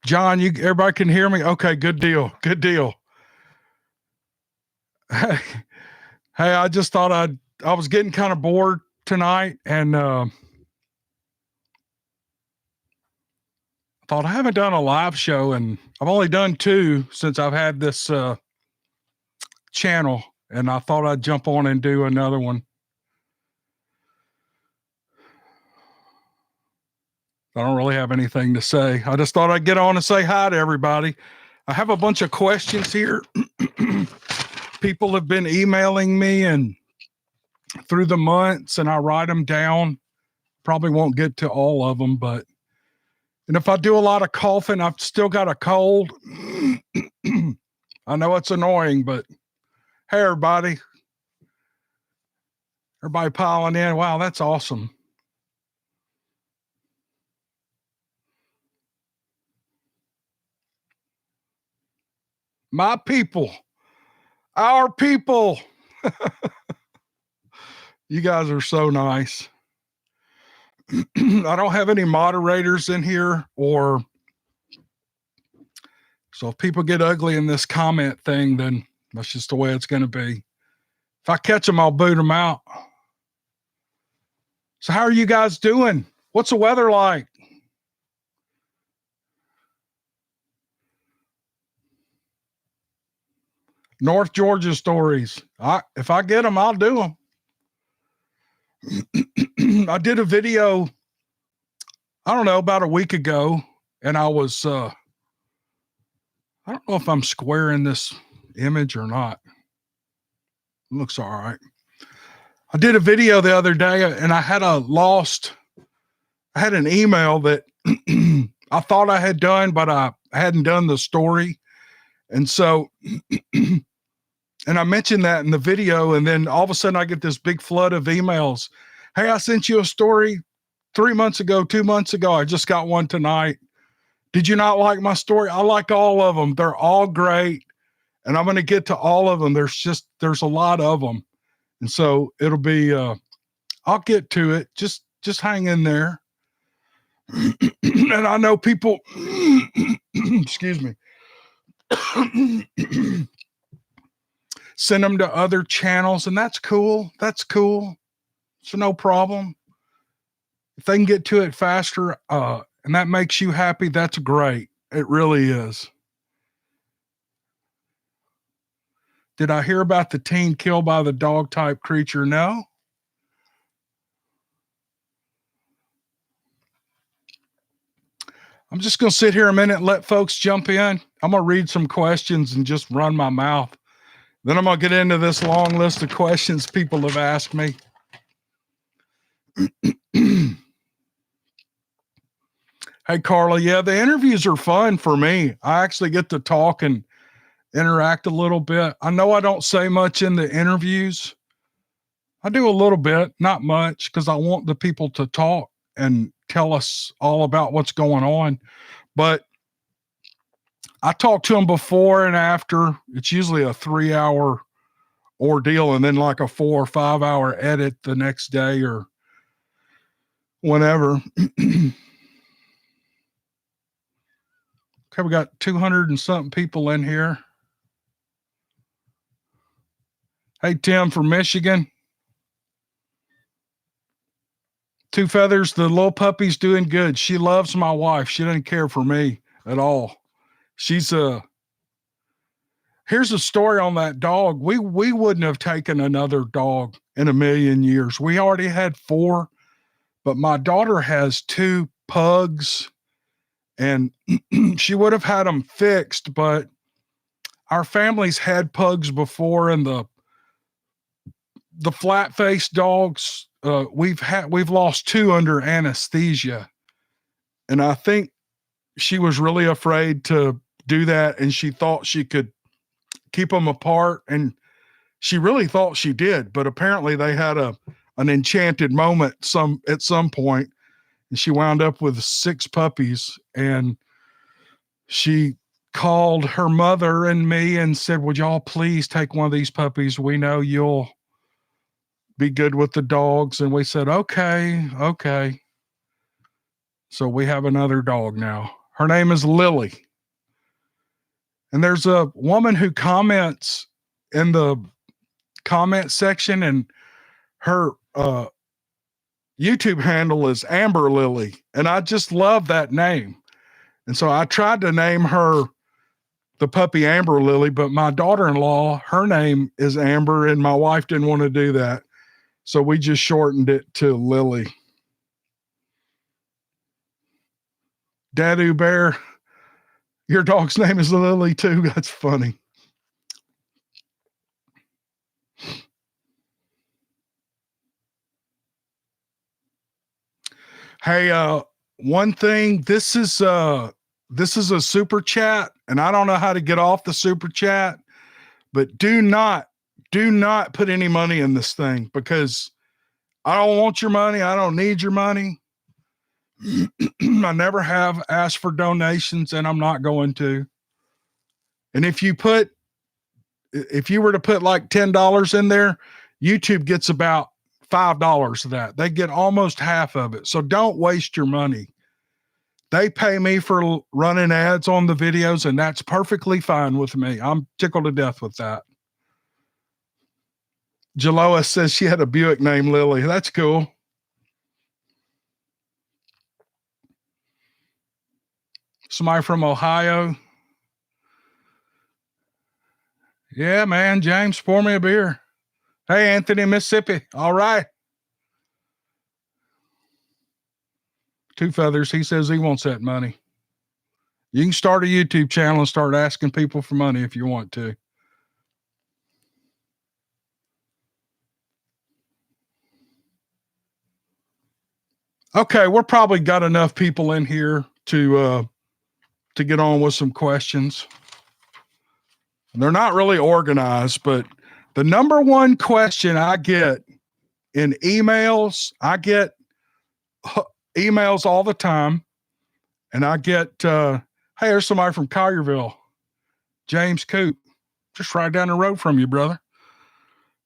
John, everybody can hear me? Okay, good deal. Good deal. Hey, I just thought I was getting kind of bored tonight and thought I haven't done a live show and I've only done 2 since I've had this channel, and I thought I'd jump on and do another one. I don't really have anything to say. I just thought I'd get on and say hi to everybody. I have a bunch of questions here. People have been emailing me and through the months, and I write them down. Probably won't get to all of them, but and if I do a lot of coughing, I've still got a cold. I know it's annoying, but hey, everybody piling in. Wow, that's awesome. My people, our people. You guys are so nice. I don't have any moderators in here, so if people get ugly in this comment thing, then that's just the way it's going to be. If I catch them, I'll boot them out. So how are you guys doing? What's the weather like? North Georgia stories. If I get them, I'll do them. I did a video, I don't know, about a week ago, and I was, I don't know if I'm squaring this image or not. It looks all right. I did a video the other day, and I had an email that I thought I had done, but I hadn't done the story. And so, and I mentioned that in the video, and then all of a sudden I get this big flood of emails. Hey, I sent you a story 3 months ago, 2 months ago. I just got one tonight. Did you not like my story? I like all of them. They're all great. And I'm going to get to all of them. There's a lot of them. And so it'll be, I'll get to it. Just hang in there. And I know people, excuse me, send them to other channels, and that's cool. That's cool. So no problem. If they can get to it faster, and that makes you happy, that's great. It really is. Did I hear about the teen killed by the dog type creature? No. I'm just going to sit here a minute and let folks jump in. I'm going to read some questions and just run my mouth. Then I'm going to get into this long list of questions people have asked me. Hey, Carla. Yeah, the interviews are fun for me. I actually get to talk and interact a little bit. I know I don't say much in the interviews. I do a little bit, not much, because I want the people to talk and tell us all about what's going on. But I talk to them before and after. It's usually a 3-hour ordeal and then like a 4 or 5 hour edit the next day or whenever. Okay, we got 200 and something people in here. Hey, Tim from Michigan. Two Feathers, the little puppy's doing good. She loves my wife. She doesn't care for me at all. She's here's a story on that dog. We wouldn't have taken another dog in a million years. We already had 4, but my daughter has 2 pugs, and she would have had them fixed, but our family's had pugs before, and the flat-faced dogs, we've lost 2 under anesthesia. And I think she was really afraid to do that, and she thought she could keep them apart, and she really thought she did, but apparently they had an enchanted moment at some point, and she wound up with 6 puppies, and she called her mother and me and said, would y'all please take one of these puppies? We know you'll be good with the dogs. And we said, okay. So we have another dog now. Her name is Lily. And there's a woman who comments in the comment section, and her YouTube handle is Amber Lily. And I just love that name. And so I tried to name her the puppy Amber Lily, but my daughter-in-law, her name is Amber, and my wife didn't want to do that. So we just shortened it to Lily. Dadu Bear, your dog's name is Lily too. That's funny. Hey, one thing, this is a super chat, and I don't know how to get off the super chat, but do not put any money in this thing, because I don't want your money. I don't need your money. I never have asked for donations, and I'm not going to. And if you were to put like $10 in there, YouTube gets about $5 of that. They get almost half of it. So don't waste your money. They pay me for running ads on the videos, and that's perfectly fine with me. I'm tickled to death with that. Jaloa says she had a Buick named Lily. That's cool. Somebody from Ohio. Yeah, man. James, pour me a beer. Hey, Anthony, Mississippi. All right. Two Feathers. He says he wants that money. You can start a YouTube channel and start asking people for money if you want to. Okay, we're probably got enough people in here to get on with some questions. They're not really organized, but the number one question I get in emails, I get emails all the time, and I get, hey, there's somebody from Collierville, James Coop, just right down the road from you, brother.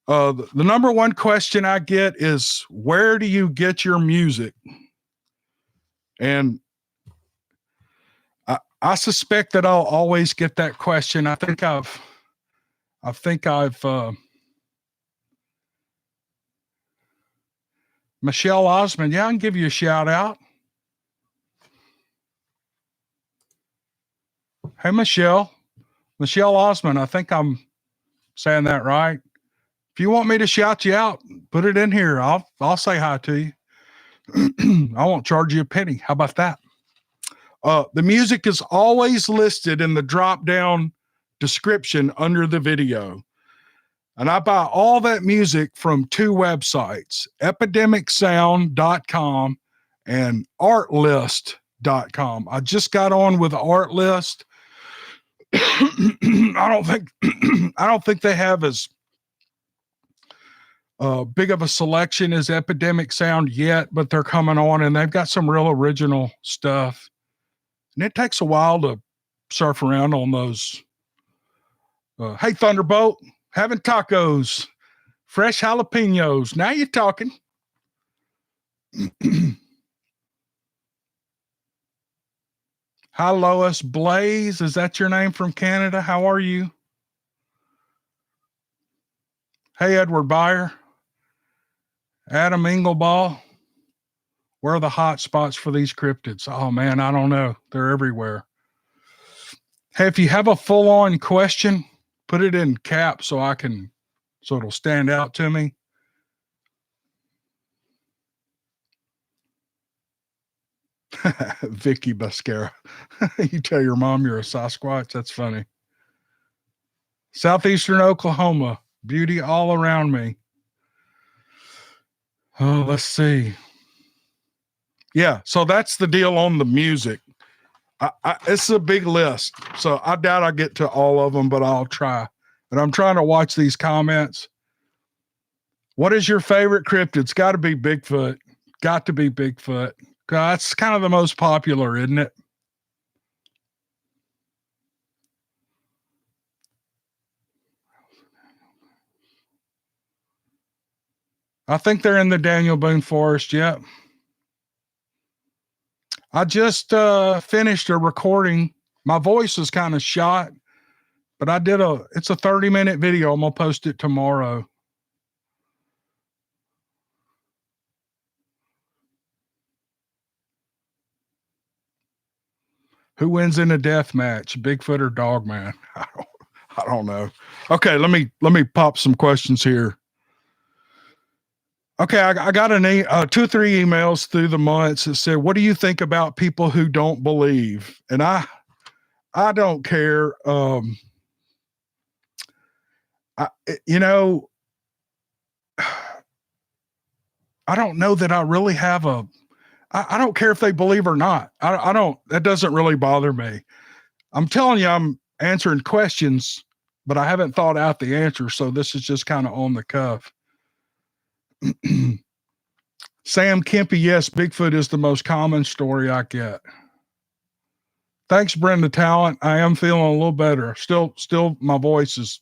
The number one question I get is, where do you get your music? And I suspect that I'll always get that question. I think I've Michelle Osmond. Yeah, I can give you a shout out. Hey, Michelle Osmond. I think I'm saying that right. If you want me to shout you out, put it in here. I'll say hi to you. I won't charge you a penny. How about that? The music is always listed in the drop down description under the video. And I buy all that music from two websites, epidemicsound.com and artlist.com. I just got on with Artlist. I don't think they have as big of a selection as Epidemic Sound yet, but they're coming on, and they've got some real original stuff. And it takes a while to surf around on those. Hey, Thunderbolt, having tacos, fresh jalapenos. Now you're talking. Hi, Lois Blaze. Is that your name from Canada? How are you? Hey, Edward Byer. Adam Engelball. Where are the hot spots for these cryptids? Oh, man, I don't know. They're everywhere. Hey, if you have a full-on question, put it in caps so it'll stand out to me. Vicky Buscara. You tell your mom you're a Sasquatch? That's funny. Southeastern Oklahoma. Beauty all around me. Oh, let's see. Yeah, so that's the deal on the music. It's a big list, so I doubt I get to all of them, but I'll try. And I'm trying to watch these comments. What is your favorite cryptid? It's got to be Bigfoot. Got to be Bigfoot. That's kind of the most popular, isn't it? I think they're in the Daniel Boone Forest. Yep. I just finished a recording. My voice is kind of shot, but it's a 30-minute video. I'm going to post it tomorrow. Who wins in a death match, Bigfoot or Dogman? I don't know. Okay, let me pop some questions here. Okay, I got 2 or 3 emails through the months that said, "What do you think about people who don't believe?" And I don't care. You know, I don't know that I really have I don't care if they believe or not. I don't. That doesn't really bother me. I'm telling you, I'm answering questions, but I haven't thought out the answer. So this is just kind of on the cuff. Sam Kempy, yes, Bigfoot is the most common story I get. Thanks, Brenda Talent. I am feeling a little better. Still, my voice is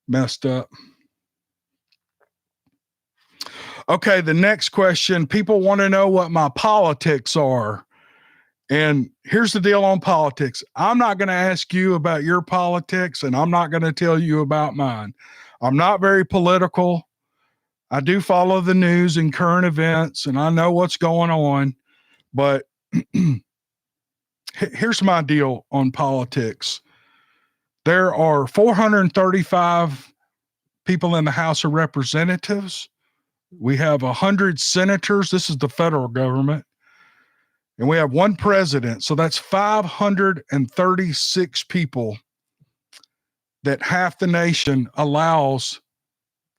messed up. Okay, the next question. People want to know what my politics are. And here's the deal on politics. I'm not going to ask you about your politics, and I'm not going to tell you about mine. I'm not very political. I do follow the news and current events, and I know what's going on. But here's my deal on politics. There are 435 people in the House of Representatives. We have 100 senators. This is the federal government. And we have 1 president. So that's 536 people that half the nation allows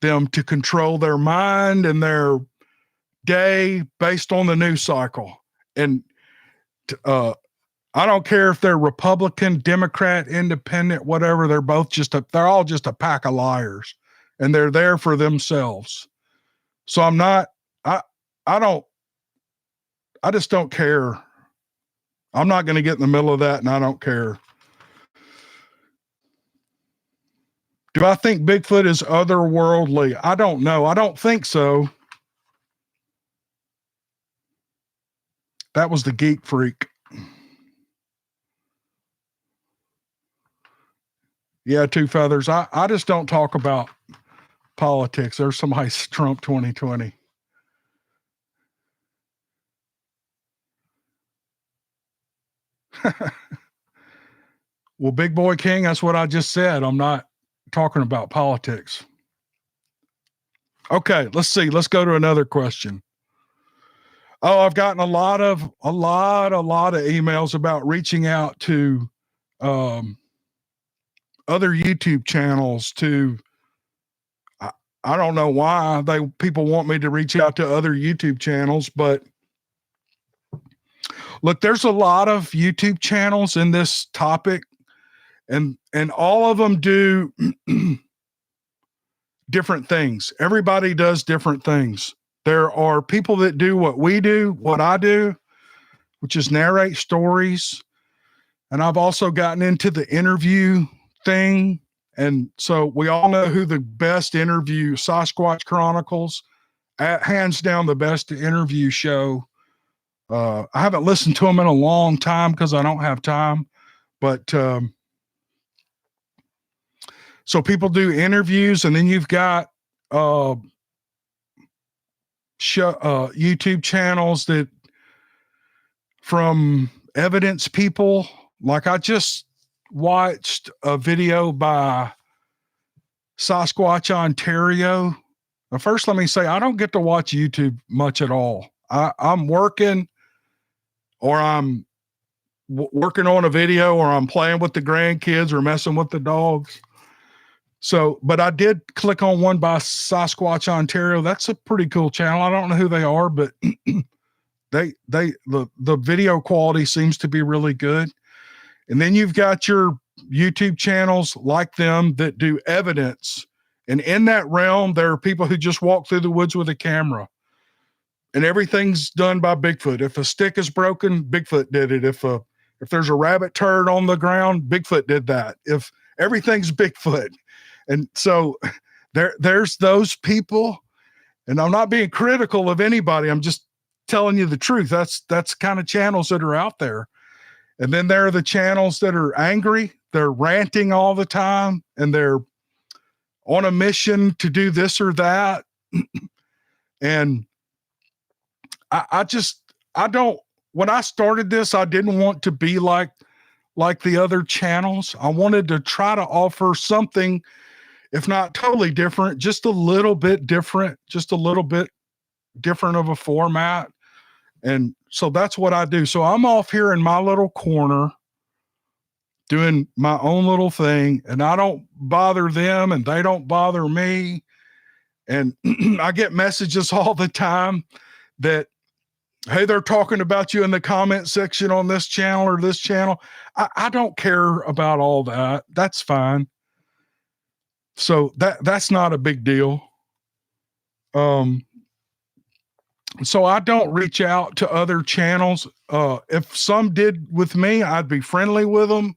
them to control their mind and their day based on the news cycle. And I don't care if they're Republican, Democrat, Independent, whatever. They're all just a pack of liars, and they're there for themselves. So I just don't care. I'm not going to get in the middle of that, and I don't care. Do I think Bigfoot is otherworldly? I don't know. I don't think so. That was the Geek Freak. Yeah, 2 feathers. I just don't talk about politics. There's somebody's Trump 2020. Well, Big Boy King, that's what I just said. I'm not talking about politics. Okay, let's see. Let's go to another question. Oh, I've gotten a lot of emails about reaching out to other YouTube channels to I don't know why people want me to reach out to other YouTube channels, but look, there's a lot of YouTube channels in this topic, and all of them do different things. Everybody does different things. There are people that do what we do, what I do, which is narrate stories. And I've also gotten into the interview thing. And so we all know who the best interview, Sasquatch Chronicles, hands down the best interview show. I haven't listened to them in a long time because I don't have time. But so people do interviews, and then you've got YouTube channels that from evidence people. Like I just watched a video by Sasquatch Ontario. Now, first, let me say I don't get to watch YouTube much at all. I'm working, or I'm working on a video, or I'm playing with the grandkids or messing with the dogs. So, but I did click on one by Sasquatch Ontario. That's a pretty cool channel. I don't know who they are, but the video quality seems to be really good. And then you've got your YouTube channels like them that do evidence. And in that realm, there are people who just walk through the woods with a camera. And everything's done by Bigfoot. If a stick is broken, Bigfoot did it. If there's a rabbit turd on the ground, Bigfoot did that. If everything's Bigfoot. And so there's those people, and I'm not being critical of anybody. I'm just telling you the truth. That's kind of channels that are out there. And then there are the channels that are angry. They're ranting all the time and they're on a mission to do this or that. And I don't, when I started this, I didn't want to be like the other channels. I wanted to try to offer something, if not totally different, just a little bit different, just a little bit different of a format. And so that's what I do. So I'm off here in my little corner doing my own little thing, and I don't bother them and they don't bother me. And I get messages all the time that, hey, they're talking about you in the comment section on this channel or this channel. I don't care about all that. That's fine. So that's not a big deal. So I don't reach out to other channels. If some did with me, I'd be friendly with them.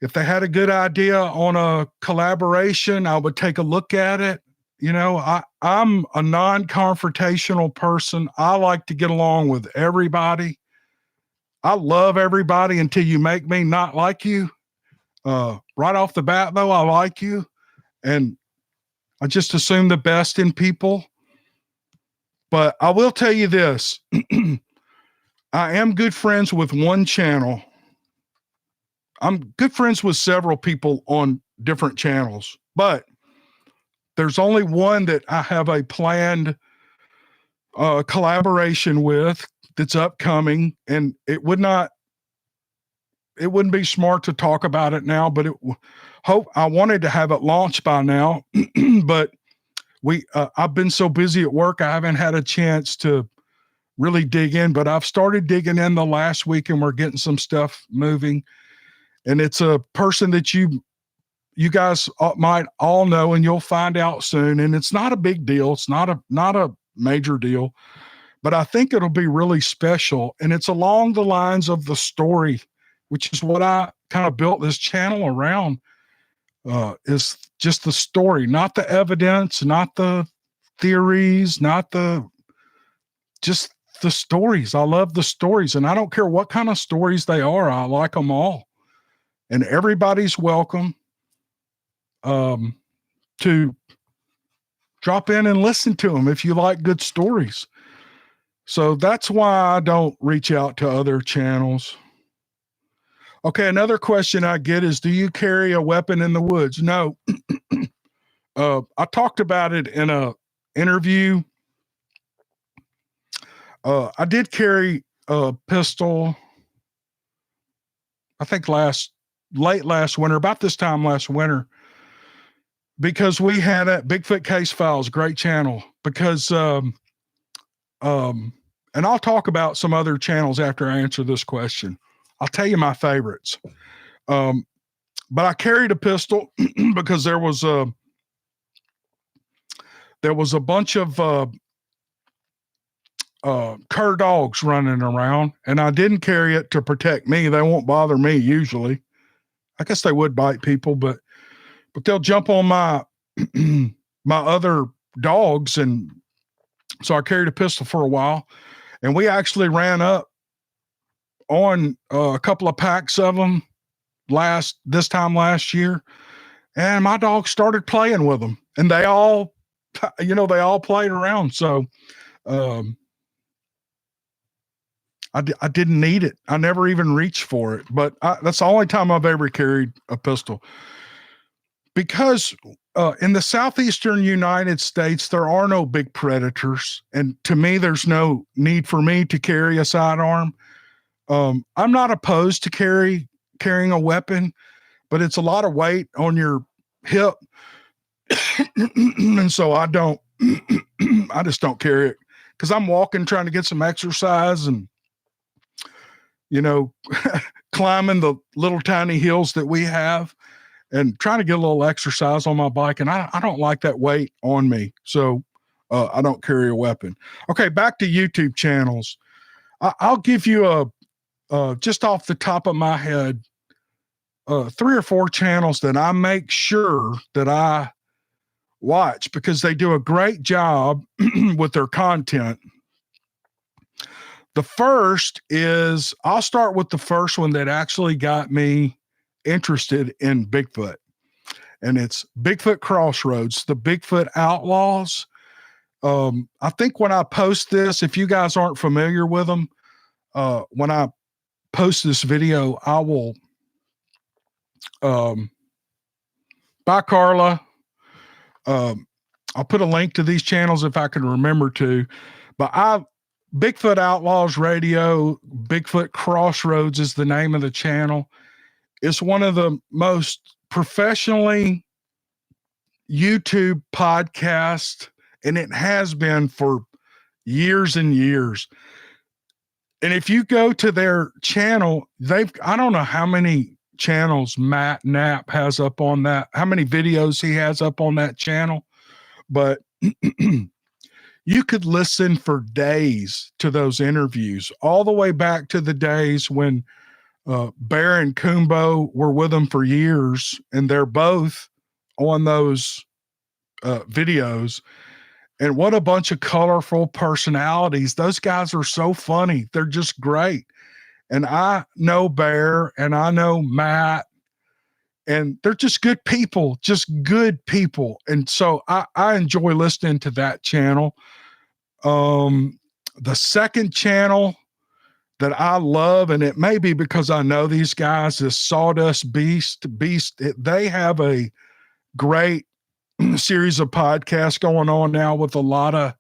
If they had a good idea on a collaboration, I would take a look at it. You know, I'm a non-confrontational person. I like to get along with everybody. I love everybody until you make me not like you. Right off the bat, though, I like you. And I just assume the best in people. But I will tell you this. I am good friends with one channel. I'm good friends with several people on different channels, but there's only one that I have a planned collaboration with that's upcoming, and it wouldn't be smart to talk about it now, but I wanted to have it launched by now, but I've been so busy at work, I haven't had a chance to really dig in, but I've started digging in the last week and we're getting some stuff moving. And it's a person that you guys might all know, and you'll find out soon. And it's not a big deal. It's not a major deal, but I think it'll be really special. And it's along the lines of the story, which is what I kind of built this channel around, is just the story, not the evidence, not the theories, just the stories. I love the stories, and I don't care what kind of stories they are. I like them all. And everybody's welcome to drop in and listen to them if you like good stories. So that's why I don't reach out to other channels. Okay, another question I get is, do you carry a weapon in the woods? No. I talked about it in a interview. I did carry a pistol, I think late last winter, about this time last winter, because we had a Bigfoot Case Files, great channel, because, and I'll talk about some other channels after I answer this question. I'll tell you my favorites. But I carried a pistol because there was a bunch of, cur dogs running around, and I didn't carry it to protect me. They won't bother me usually. I guess they would bite people, but they'll jump on my my other dogs. And so I carried a pistol for a while, and we actually ran up on a couple of packs of them this time last year, and my dogs started playing with them, and they all played around. So I didn't need it. I never even reached for it, but that's the only time I've ever carried a pistol. Because in the southeastern United States, there are no big predators. And to me, there's no need for me to carry a sidearm. I'm not opposed to carrying a weapon, but it's a lot of weight on your hip. And so I just don't carry it, because I'm walking, trying to get some exercise, and climbing the little tiny hills that we have and trying to get a little exercise on my bike. And I don't like that weight on me. So I don't carry a weapon. Okay. Back to YouTube channels. I'll give you just off the top of my head, 3 or 4 channels that I make sure that I watch, because they do a great job with their content. The first is, I'll start with the first one that actually got me interested in Bigfoot. And it's Bigfoot Crossroads, the Bigfoot Outlaws. I think when I post this, if you guys aren't familiar with them, when I post this video, I will, bye Carla. I'll put a link to these channels if I can remember to, but Bigfoot Outlaws Radio, Bigfoot Crossroads is the name of the channel. It's one of the most professionally YouTube podcasts, and it has been for years and years. And if you go to their channel, I don't know how many channels Matt Knapp has up on that, how many videos he has up on that channel, but you could listen for days to those interviews, all the way back to the days when Bear and Kumbo were with them for years, and they're both on those videos. And what a bunch of colorful personalities. Those guys are so funny. They're just great. And I know Bear and I know Matt, and they're just good people, And so I enjoy listening to that channel. The second channel that I love, and it may be because I know these guys, is Sawdust Beast. They have a great series of podcasts going on now with a lot of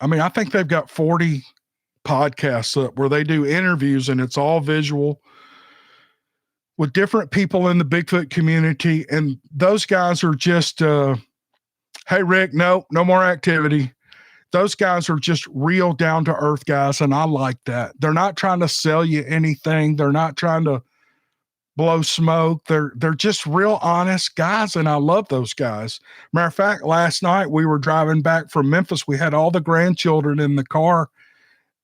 I think they've got 40 podcasts up where they do interviews, and it's all visual with different people in the Bigfoot community. And those guys are just, hey, Rick, no more activity. Those guys are just real down to earth guys. And I like that. They're not trying to sell you anything. They're not trying to blow smoke. They're just real honest guys. And I love those guys. Matter of fact, last night we were driving back from Memphis. We had all the grandchildren in the car,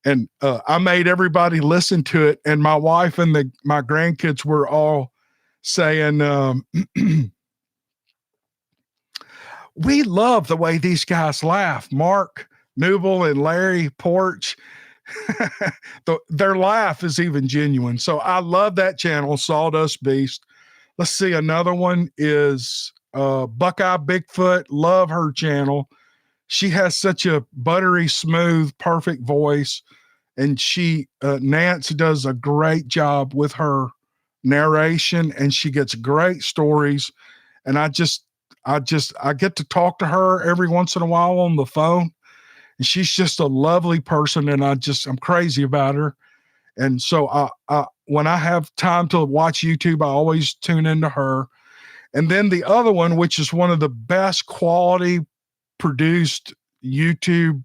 and I made everybody listen to it. And my wife and my grandkids were all saying, we love the way these guys laugh. Mark Newell and Larry Porch, their laugh is even genuine. So I love that channel, Sawdust Beast. Let's see. Another one is Buckeye Bigfoot. Love her channel. She has such a buttery, smooth, perfect voice. And Nance does a great job with her narration, and she gets great stories. And I get to talk to her every once in a while on the phone, and she's just a lovely person. And I'm crazy about her. And so when I have time to watch YouTube, I always tune into her. And then the other one, which is one of the best quality produced YouTube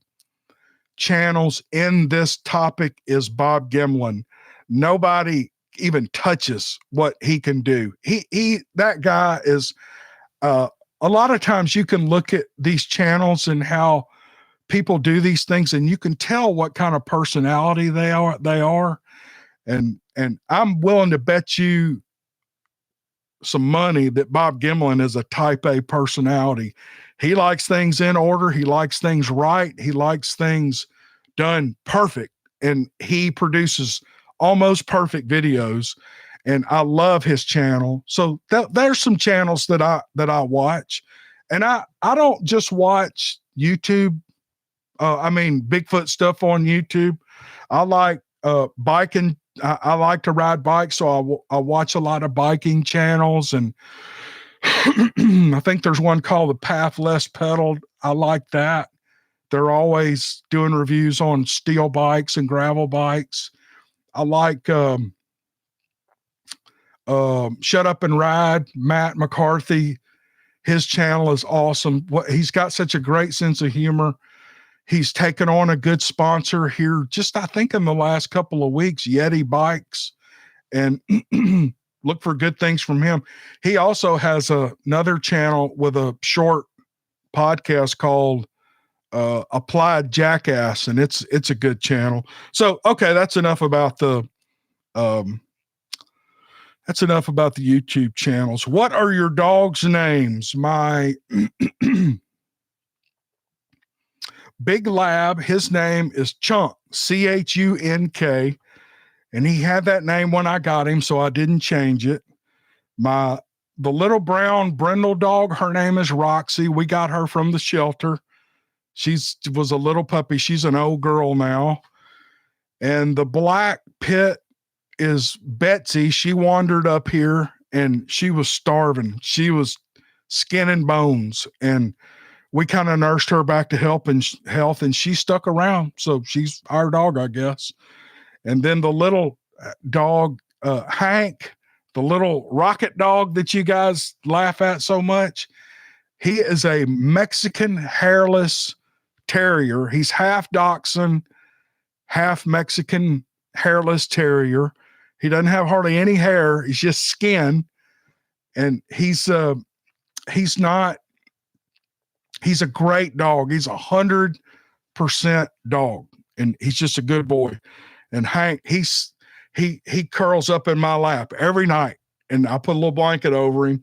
channels in this topic, is Bob Gimlin. Nobody even touches what he can do. That guy is, a lot of times you can look at these channels and how people do these things, and you can tell what kind of personality they are. And I'm willing to bet you some money that Bob Gimlin is a type A personality. He likes things in order. He likes things right. He likes things done perfect. And he produces almost perfect videos. And I love his channel. So there's some channels that I watch. And I don't just watch YouTube. Bigfoot stuff on YouTube. I like biking. I like to ride bikes, so I watch a lot of biking channels, and I think there's one called The Path Less Pedaled. I like that. They're always doing reviews on steel bikes and gravel bikes. I like Shut Up and Ride, Matt McCarthy. His channel is awesome. He's got such a great sense of humor. He's taken on a good sponsor here, just I think in the last couple of weeks, Yeti Bikes, and look for good things from him. He also has another channel with a short podcast called Applied Jackass, and it's a good channel. So, okay, that's enough about the YouTube channels. What are your dogs' names? My big lab. His name is Chunk, Chunk. And he had that name when I got him, so I didn't change it. The little brown brindle dog, her name is Roxy. We got her from the shelter. Was a little puppy. She's an old girl now. And the black pit is Betsy. She wandered up here and she was starving. She was skin and bones. And we kind of nursed her back to health, and she stuck around. So she's our dog, I guess. And then the little dog, Hank, the little rocket dog that you guys laugh at so much, he is a Mexican hairless terrier. He's half dachshund, half Mexican hairless terrier. He doesn't have hardly any hair. He's just skin. And he's a great dog. He's 100% dog. And he's just a good boy. And Hank, he curls up in my lap every night, and I put a little blanket over him,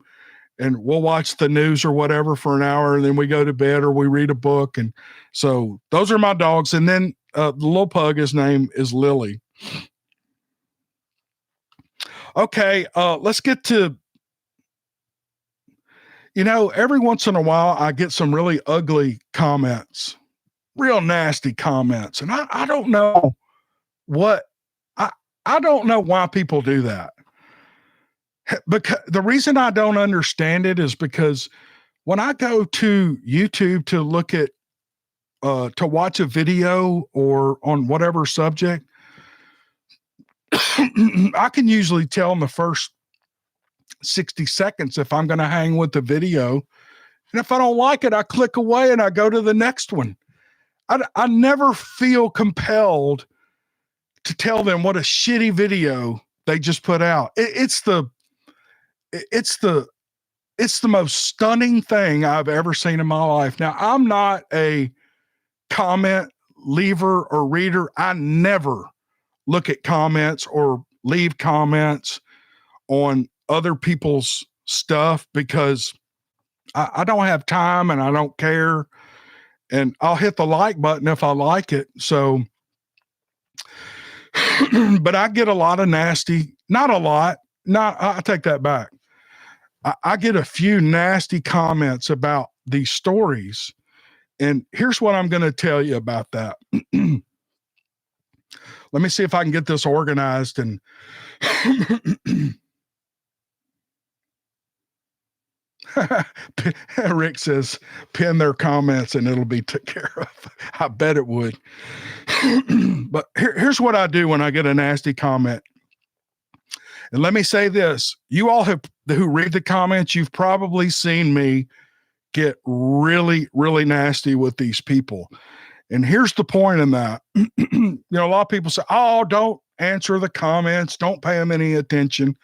and we'll watch the news or whatever for an hour, and then we go to bed or we read a book. And so those are my dogs. And then the little pug, his name is Lily. Okay, let's get to, every once in a while I get some really ugly comments, real nasty comments. And I don't know I don't know why people do that. Because the reason I don't understand it is because when I go to YouTube to look at, to watch a video or on whatever subject, I can usually tell in the first 60 seconds if I'm going to hang with the video. And if I don't like it, I click away and I go to the next one. I never feel compelled to tell them what a shitty video they just put out. It's the most stunning thing I've ever seen in my life. Now, I'm not a comment leaver or reader. I never look at comments or leave comments on other people's stuff because I don't have time and I don't care. And I'll hit the like button if I like it. So, but I get a lot of nasty, not a lot, I take that back. I get a few nasty comments about these stories. And here's what I'm going to tell you about that. Let me see if I can get this organized. And Rick says, pin their comments and it'll be taken care of. I bet it would. But here's what I do when I get a nasty comment. And let me say this, you all who read the comments, you've probably seen me get really, really nasty with these people. And here's the point in that. A lot of people say, oh, don't answer the comments. Don't pay them any attention.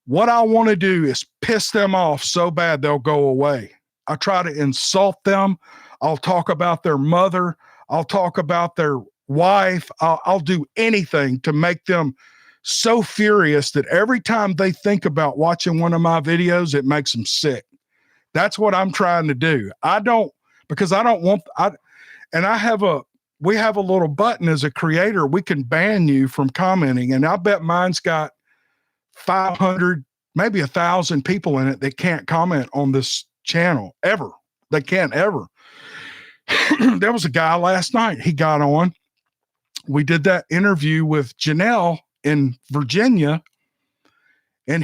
What I want to do is piss them off so bad they'll go away. I try to insult them. I'll talk about their mother. I'll talk about their wife. I'll do anything to make them so furious that every time they think about watching one of my videos, it makes them sick. That's what I'm trying to do. We have a little button as a creator. We can ban you from commenting. And I bet mine's got 500, maybe 1,000 people in it that can't comment on this channel ever. They can't ever. There was a guy last night. He got on. We did that interview with Janelle in Virginia. And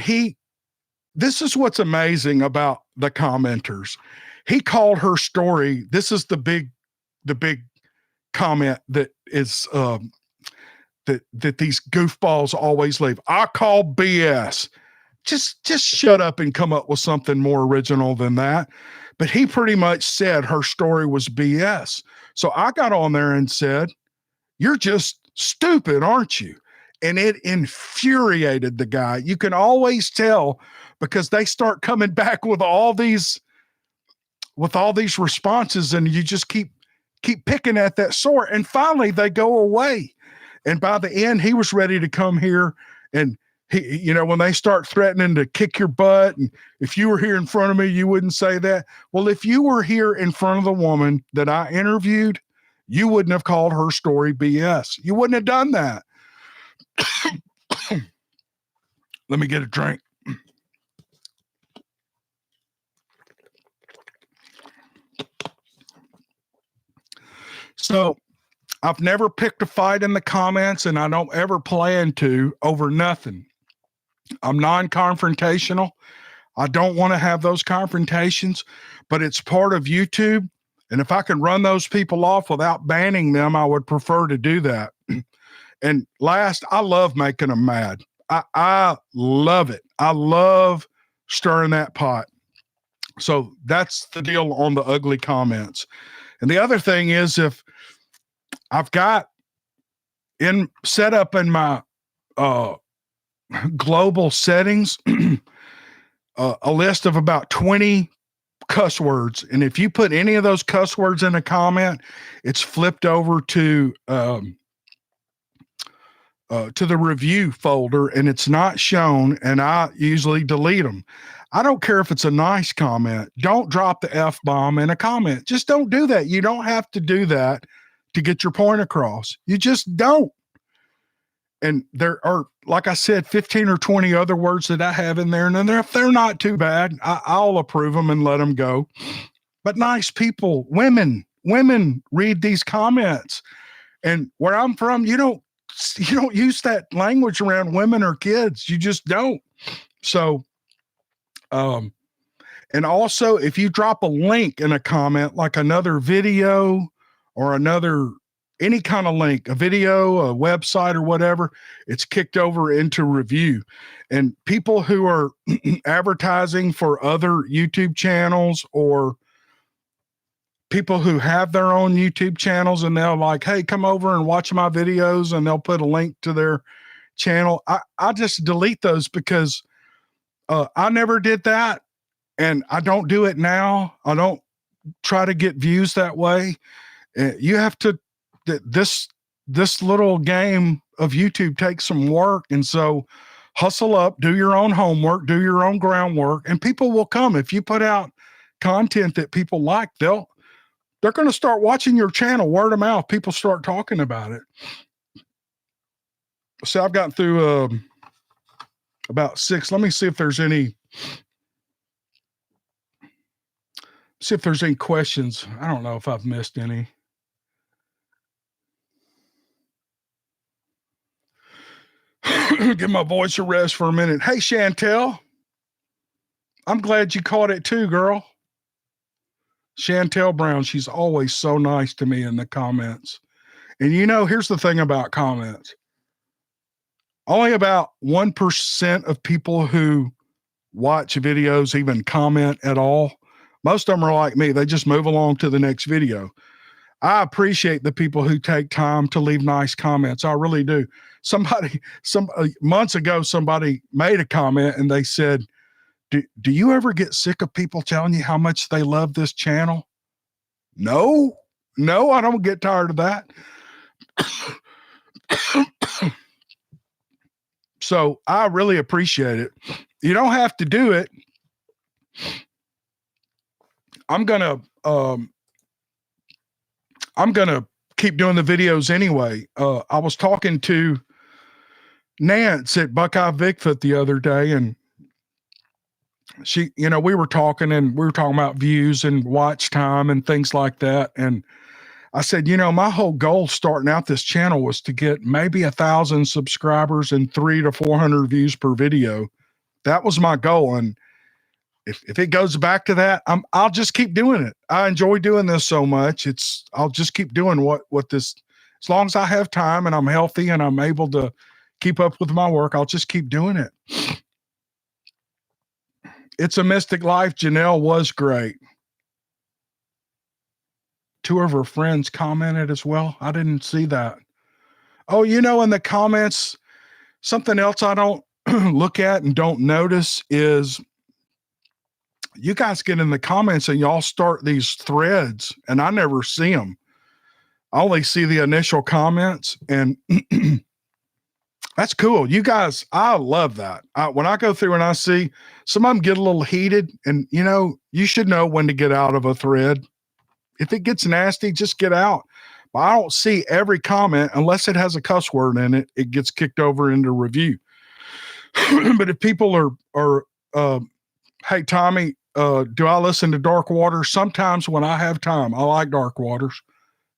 this is what's amazing about the commenters. He called her story. This is the big comment that is, that these goofballs always leave. I call BS. Just shut up and come up with something more original than that. But he pretty much said her story was BS. So I got on there and said, you're just stupid, aren't you? And it infuriated the guy. You can always tell because they start coming back with all these responses, and you just keep picking at that sore. And finally they go away. And by the end, he was ready to come here. And he, when they start threatening to kick your butt, and if you were here in front of me, you wouldn't say that. Well, if you were here in front of the woman that I interviewed, you wouldn't have called her story BS. You wouldn't have done that. Let me get a drink. So I've never picked a fight in the comments, and I don't ever plan to, over nothing. I'm non-confrontational. I don't want to have those confrontations, but it's part of YouTube. And if I can run those people off without banning them, I would prefer to do that. And last, I love making them mad. I love it. I love stirring that pot. So that's the deal on the ugly comments. And the other thing is, if I've got set up in my global settings a list of about 20 cuss words, and if you put any of those cuss words in a comment, it's flipped over to the review folder, and it's not shown, and I usually delete them. I don't care if it's a nice comment. Don't drop the F-bomb in a comment. Just don't do that. You don't have to do that to get your point across. You just don't. And there are, like I said, 15 or 20 other words that I have in there, and if they're not too bad, I'll approve them and let them go. But nice people, women read these comments. And where I'm from, you don't use that language around women or kids. You just don't. So, and also, if you drop a link in a comment, like another video or any kind of link, a video, a website, or whatever, it's kicked over into review. And people who are advertising for other YouTube channels, or people who have their own YouTube channels, and they're like, hey, come over and watch my videos, and they'll put a link to their channel. I just delete those, because I never did that, and I don't do it now. I don't try to get views that way. You have to, this little game of YouTube takes some work. And so hustle up, do your own homework, do your own groundwork, and people will come. If you put out content that people like, they're going to start watching your channel. Word of mouth, people start talking about it. So I've gotten through about 6. Let me see if there's any questions. I don't know if I've missed any. Give my voice a rest for a minute. Hey, Chantel, I'm glad you caught it too, girl. Chantel Brown, she's always so nice to me in the comments. And here's the thing about comments. Only about 1% of people who watch videos even comment at all. Most of them are like me. They just move along to the next video. I appreciate the people who take time to leave nice comments. I really do. Months ago, somebody made a comment and they said, do you ever get sick of people telling you how much they love this channel? No, I don't get tired of that. So I really appreciate it. You don't have to do it. I'm gonna keep doing the videos anyway. I was talking to Nance at Buckeye Bigfoot the other day, and she, we were talking about views and watch time and things like that. And I said, my whole goal starting out this channel was to get maybe 1,000 subscribers and 300 to 400 views per video. That was my goal. And if it goes back to that, I'll just keep doing it. I enjoy doing this so much. I'll just keep doing what this, as long as I have time and I'm healthy and I'm able to keep up with my work, I'll just keep doing it. It's a Mystic Life. Janelle was great. 2 of her friends commented as well. I didn't see that. Oh, in the comments, something else I don't look at and don't notice is you guys get in the comments and y'all start these threads, and I never see them. I only see the initial comments, and that's cool. You guys, I love that. When I go through and I see some of them get a little heated, and you should know when to get out of a thread. If it gets nasty, just get out. But I don't see every comment unless it has a cuss word in it. It gets kicked over into review. But if people are hey Tommy, do I listen to Dark Waters? Sometimes when I have time. I like Dark Waters.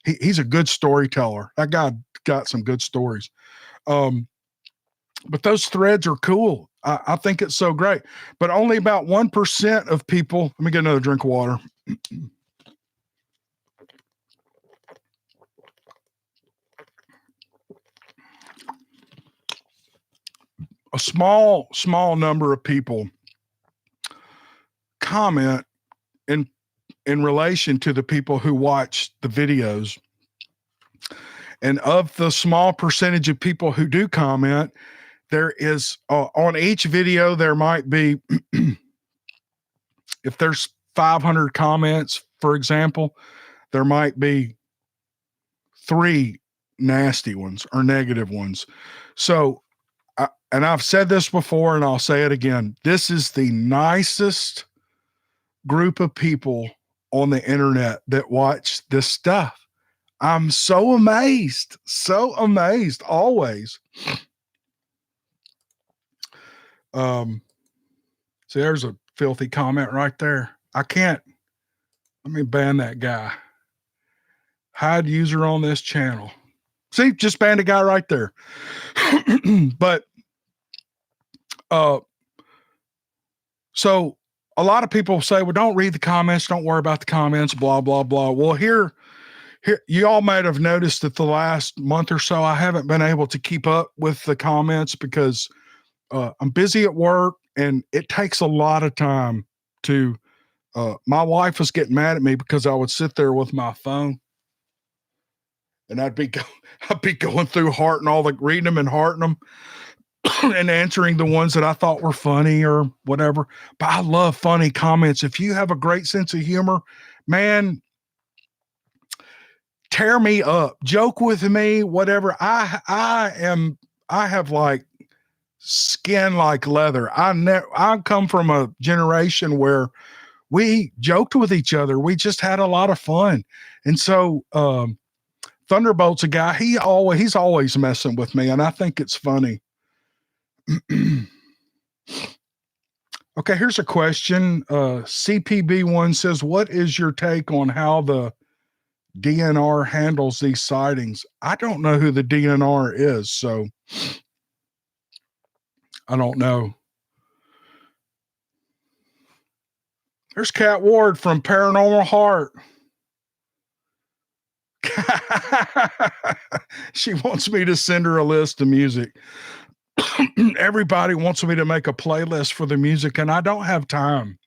He's a good storyteller. That guy got some good stories. But those threads are cool. I think it's so great. But only about 1% of people. Let me get another drink of water. A small number of people comment in relation to the people who watch the videos. And of the small percentage of people who do comment, there is on each video, there might be, if there's 500 comments, for example, there might be 3 nasty ones or negative ones. So, and I've said this before and I'll say it again. This is the nicest group of people on the internet that watch this stuff. I'm so amazed always. See, there's a filthy comment right there. Let me ban that guy. Hide user on this channel. See, just banned a guy right there. But, so a lot of people say, well, don't read the comments. Don't worry about the comments, blah, blah, blah. Well, here, you all might have noticed that the last month or so, I haven't been able to keep up with the comments because I'm busy at work and it takes a lot of time to, my wife was getting mad at me because I would sit there with my phone and I'd be going through reading them and hearting them and answering the ones that I thought were funny or whatever. But I love funny comments. If you have a great sense of humor, man, tear me up, joke with me, whatever. I have like skin like leather. I come from a generation where we joked with each other. We just had a lot of fun. And so, Thunderbolt's a guy, he's always messing with me, and I think it's funny. Okay, here's a question. CPB1 says, what is your take on how the DNR handles these sightings? I don't know who the DNR is, so I don't know. There's Cat Ward from Paranormal Heart. She wants me to send her a list of music. Everybody wants me to make a playlist for the music, and I don't have time.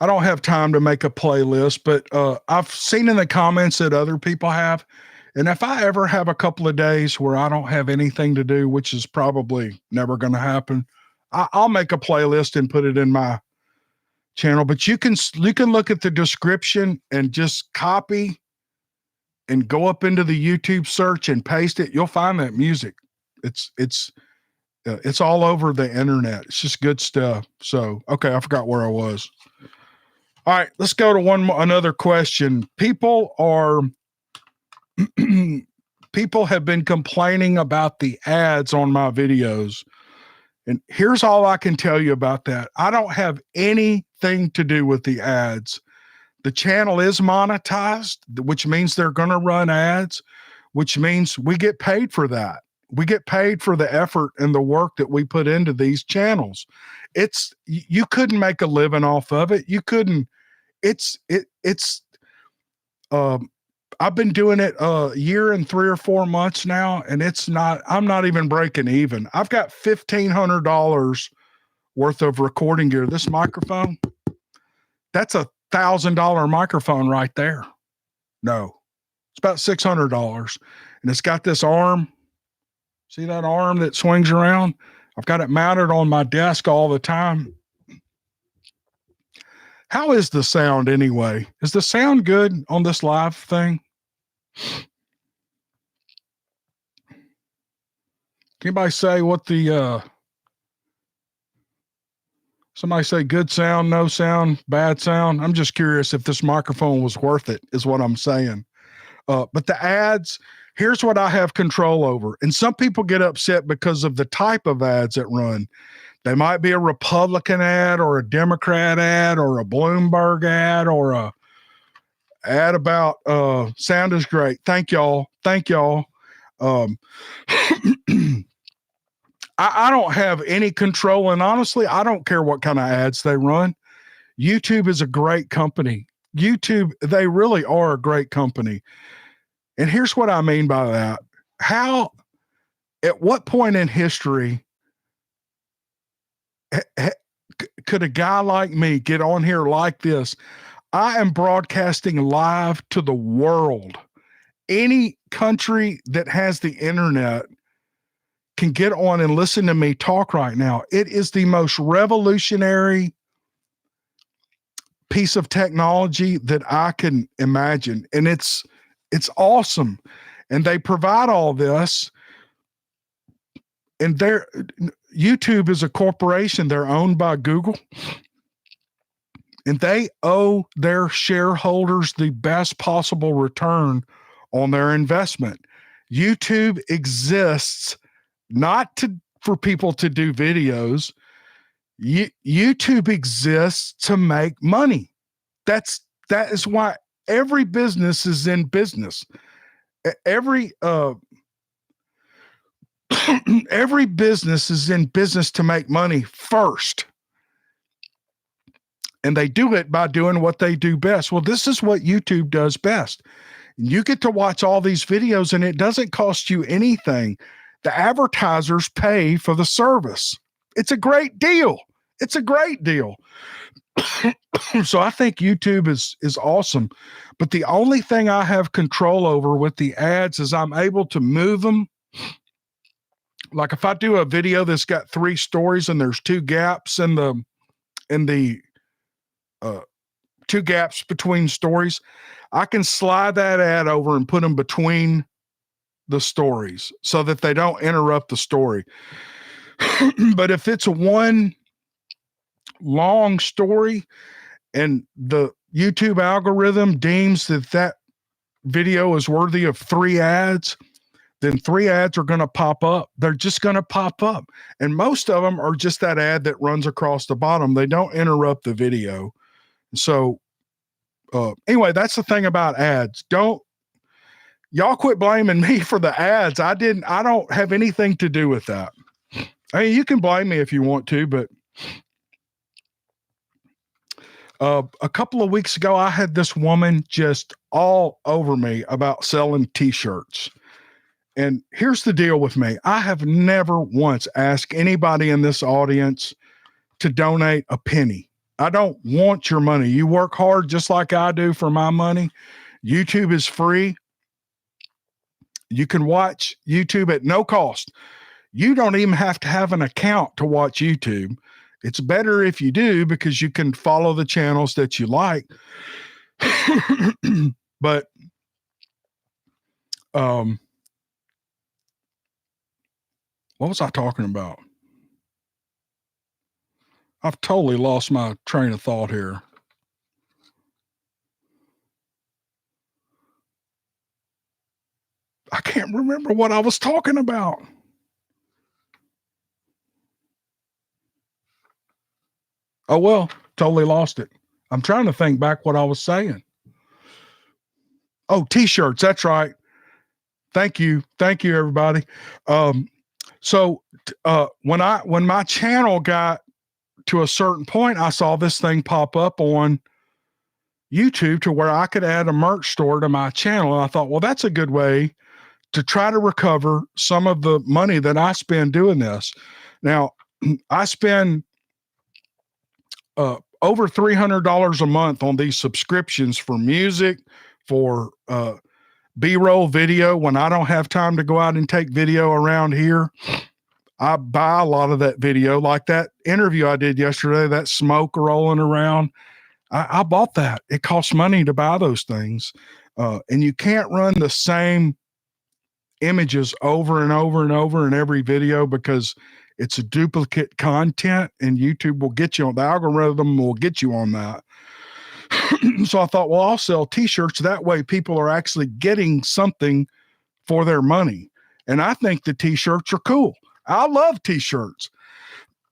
I don't have time to make a playlist, but I've seen in the comments that other people have. And if I ever have a couple of days where I don't have anything to do, which is probably never going to happen, I'll make a playlist and put it in my channel. But you can look at the description and just copy and go up into the YouTube search and paste it. You'll find that music. It's all over the internet. It's just good stuff. So, okay, I forgot where I was. All right, let's go to another question. People have been complaining about the ads on my videos. And here's all I can tell you about that. I don't have anything to do with the ads. The channel is monetized, which means they're going to run ads, which means we get paid for that. We get paid for the effort and the work that we put into these channels. You couldn't make a living off of it. You couldn't. I've been doing it a year and 3 or 4 months now, and I'm not even breaking even. I've got $1,500 worth of recording gear. This microphone, that's $1,000 microphone right there. No, it's about $600, and it's got this arm. See that arm that swings around? I've got it mounted on my desk all the time. How is the sound anyway? Is the sound good on this live thing? Can anybody say what the Somebody say good sound, no sound, bad sound. I'm just curious if this microphone was worth it, is what I'm saying. But the ads, here's what I have control over. And some people get upset because of the type of ads that run. They might be a Republican ad or a Democrat ad or a Bloomberg ad or a ad about sound is great. Thank y'all. Thank y'all. I don't have any control. And honestly, I don't care what kind of ads they run. YouTube is a great company. YouTube, they really are a great company. And here's what I mean by that. At what point in history could a guy like me get on here like this? I am broadcasting live to the world. Any country that has the internet can get on and listen to me talk right now. It is the most revolutionary piece of technology that I can imagine. And it's awesome. And they provide all this. And YouTube is a corporation. They're owned by Google. And they owe their shareholders the best possible return on their investment. YouTube exists not for people to do videos. YouTube exists to make money. That is why every business is in business. Every business is in business to make money first. And they do it by doing what they do best. Well, this is what YouTube does best. You get to watch all these videos and it doesn't cost you anything. The advertisers pay for the service. It's a great deal. It's a great deal. So I think YouTube is awesome. But the only thing I have control over with the ads is I'm able to move them. Like if I do a video that's got 3 stories and there's 2 gaps in the 2 gaps between stories, I can slide that ad over and put them between the stories so that they don't interrupt the story. But if it's a one long story and the YouTube algorithm deems that video is worthy of 3 ads, then 3 ads are going to pop up. They're just going to pop up. And most of them are just that ad that runs across the bottom. They don't interrupt the video. So anyway, that's the thing about ads. Y'all quit blaming me for the ads. I don't have anything to do with that. I mean, you can blame me if you want to, but a couple of weeks ago, I had this woman just all over me about selling T-shirts. And here's the deal with me. I have never once asked anybody in this audience to donate a penny. I don't want your money. You work hard just like I do for my money. YouTube is free. You can watch YouTube at no cost. You don't even have to have an account to watch YouTube. It's better if you do because you can follow the channels that you like. But what was I talking about? I've totally lost my train of thought here. I can't remember what I was talking about. Oh, well, totally lost it. I'm trying to think back what I was saying. Oh, T-shirts. That's right. Thank you. Thank you, everybody. So when my channel got to a certain point, I saw this thing pop up on YouTube to where I could add a merch store to my channel. And I thought, well, that's a good way to try to recover some of the money that I spend doing this. Now, I spend over $300 a month on these subscriptions for music, for B-roll video. When I don't have time to go out and take video around here, I buy a lot of that video, like that interview I did yesterday, that smoke rolling around. I bought that. It costs money to buy those things. And you can't run the same images over and over and over in every video because It's a duplicate content, and YouTube will get you on, the algorithm will get you on that. So I thought, well, I'll sell T-shirts. That way people are actually getting something for their money. And I think the T-shirts are cool. I love T-shirts.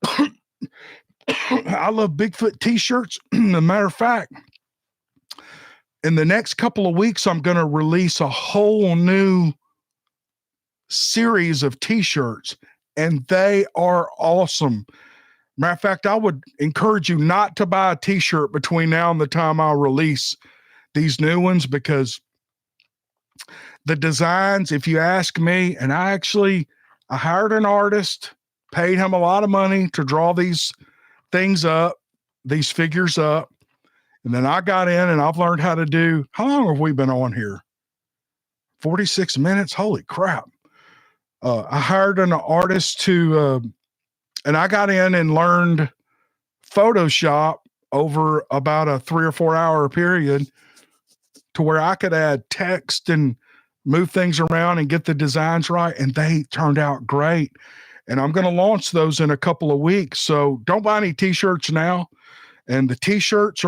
I love Bigfoot T-shirts. As a matter of fact, in the next couple of weeks, I'm going to release a whole new series of T-shirts, and they are awesome. Matter of fact, I would encourage you not to buy a T-shirt between now and the time I release these new ones, because the designs, if you ask me, and I hired an artist, paid him a lot of money to draw these things up, these figures up. And then I got in and I've learned how to do, how long have we been on here? 46 minutes? Holy crap. I hired an artist and I got in and learned Photoshop over about a 3 or 4 hour period to where I could add text and move things around and get the designs right. And they turned out great. And I'm going to launch those in a couple of weeks. So don't buy any T-shirts now. And the T-shirts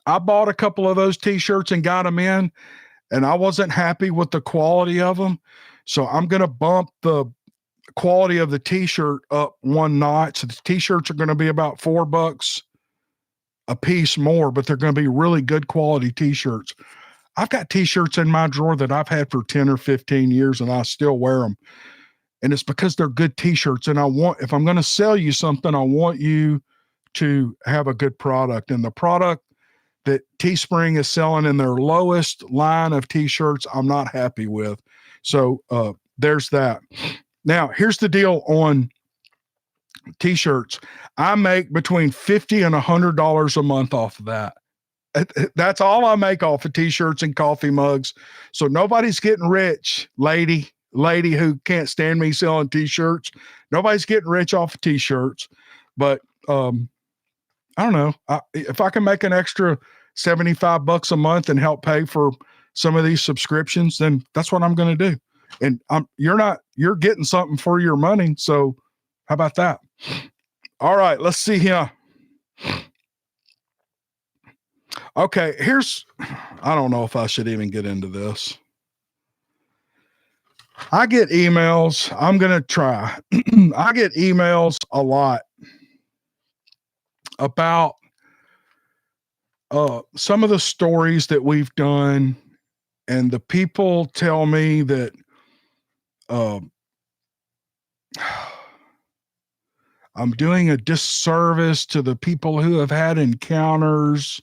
I bought a couple of those T-shirts and got them in, and I wasn't happy with the quality of them. So I'm going to bump the quality of the T-shirt up one notch. The T-shirts are going to be about $4 a piece more, but they're going to be really good quality T-shirts. I've got T-shirts in my drawer that I've had for 10 or 15 years and I still wear them. And it's because they're good T-shirts. And if I'm going to sell you something, I want you to have a good product. And the product that Teespring is selling in their lowest line of T-shirts, I'm not happy with. So there's that. Now, here's the deal on T-shirts. I make between $50 and $100 a month off of that. That's all I make off of T-shirts and coffee mugs. So nobody's getting rich, lady who can't stand me selling T-shirts. Nobody's getting rich off of T-shirts. But I don't know. If I can make an extra $75 a month and help pay for some of these subscriptions, then that's what I'm going to do. And you're getting something for your money. So how about that? All right, let's see here. Okay, I don't know if I should even get into this. I get emails. I'm going to try. I get emails a lot about some of the stories that we've done, and the people tell me that I'm doing a disservice to the people who have had encounters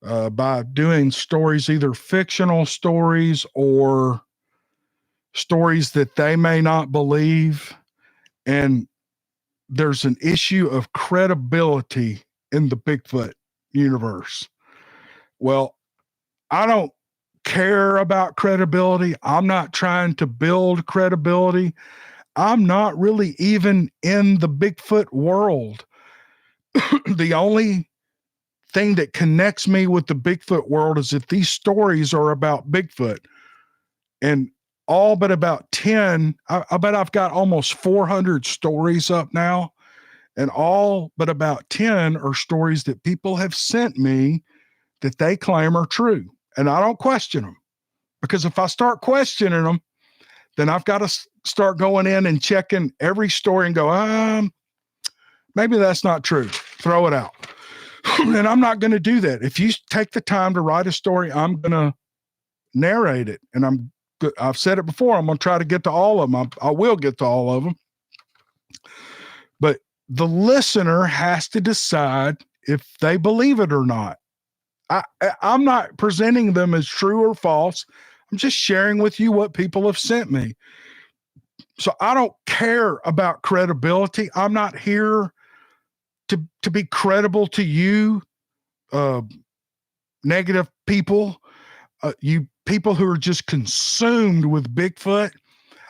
by doing stories, either fictional stories or stories that they may not believe. And there's an issue of credibility in the Bigfoot universe. Well, I don't care about credibility. I'm not trying to build credibility. I'm not really even in the Bigfoot world. The only thing that connects me with the Bigfoot world is if these stories are about Bigfoot. And all but about 10, I bet I've got almost 400 stories up now. And all but about 10 are stories that people have sent me that they claim are true. And I don't question them, because if I start questioning them, then I've got to start going in and checking every story and go, maybe that's not true. Throw it out. And I'm not going to do that. If you take the time to write a story, I'm going to narrate it. And I've said it before, I'm going to try to get to all of them. I will get to all of them. But the listener has to decide if they believe it or not. I'm not presenting them as true or false. I'm just sharing with you what people have sent me. So I don't care about credibility. I'm not here to be credible to you, negative people, you people who are just consumed with Bigfoot.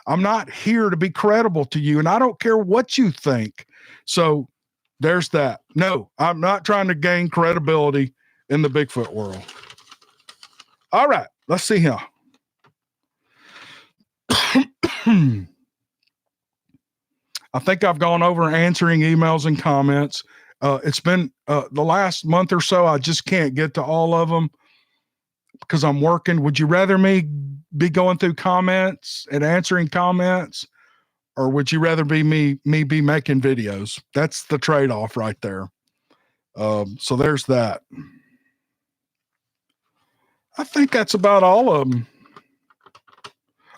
I'm not here to be credible to you, and I don't care what you think. So there's that. No, I'm not trying to gain credibility in the Bigfoot world. All right, let's see here. I think I've gone over answering emails and comments. It's been the last month or so. I just can't get to all of them because I'm working. Would you rather me be going through comments and answering comments, or would you rather be me be making videos? That's the trade-off right there. So there's that. I think that's about all of them.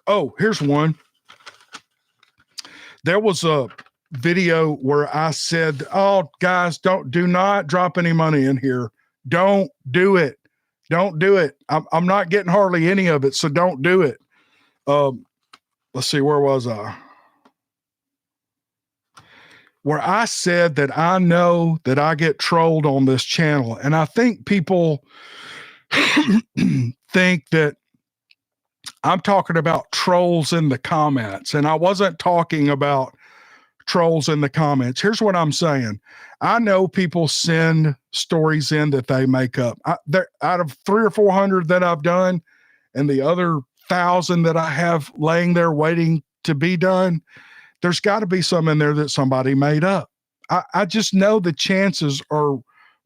Oh, here's one. There was a video where I said, "Oh, guys, do not drop any money in here. Don't do it. Don't do it. I'm not getting hardly any of it, so don't do it." Let's see, where was I? Where I said that I know that I get trolled on this channel, and I think people think that I'm talking about trolls in the comments, and I wasn't talking about trolls in the comments. Here's what I'm saying. I know people send stories in that they make up. Out of 300 or 400 that I've done, and the other 1,000 that I have laying there waiting to be done, there's got to be some in there that somebody made up. I just know the chances are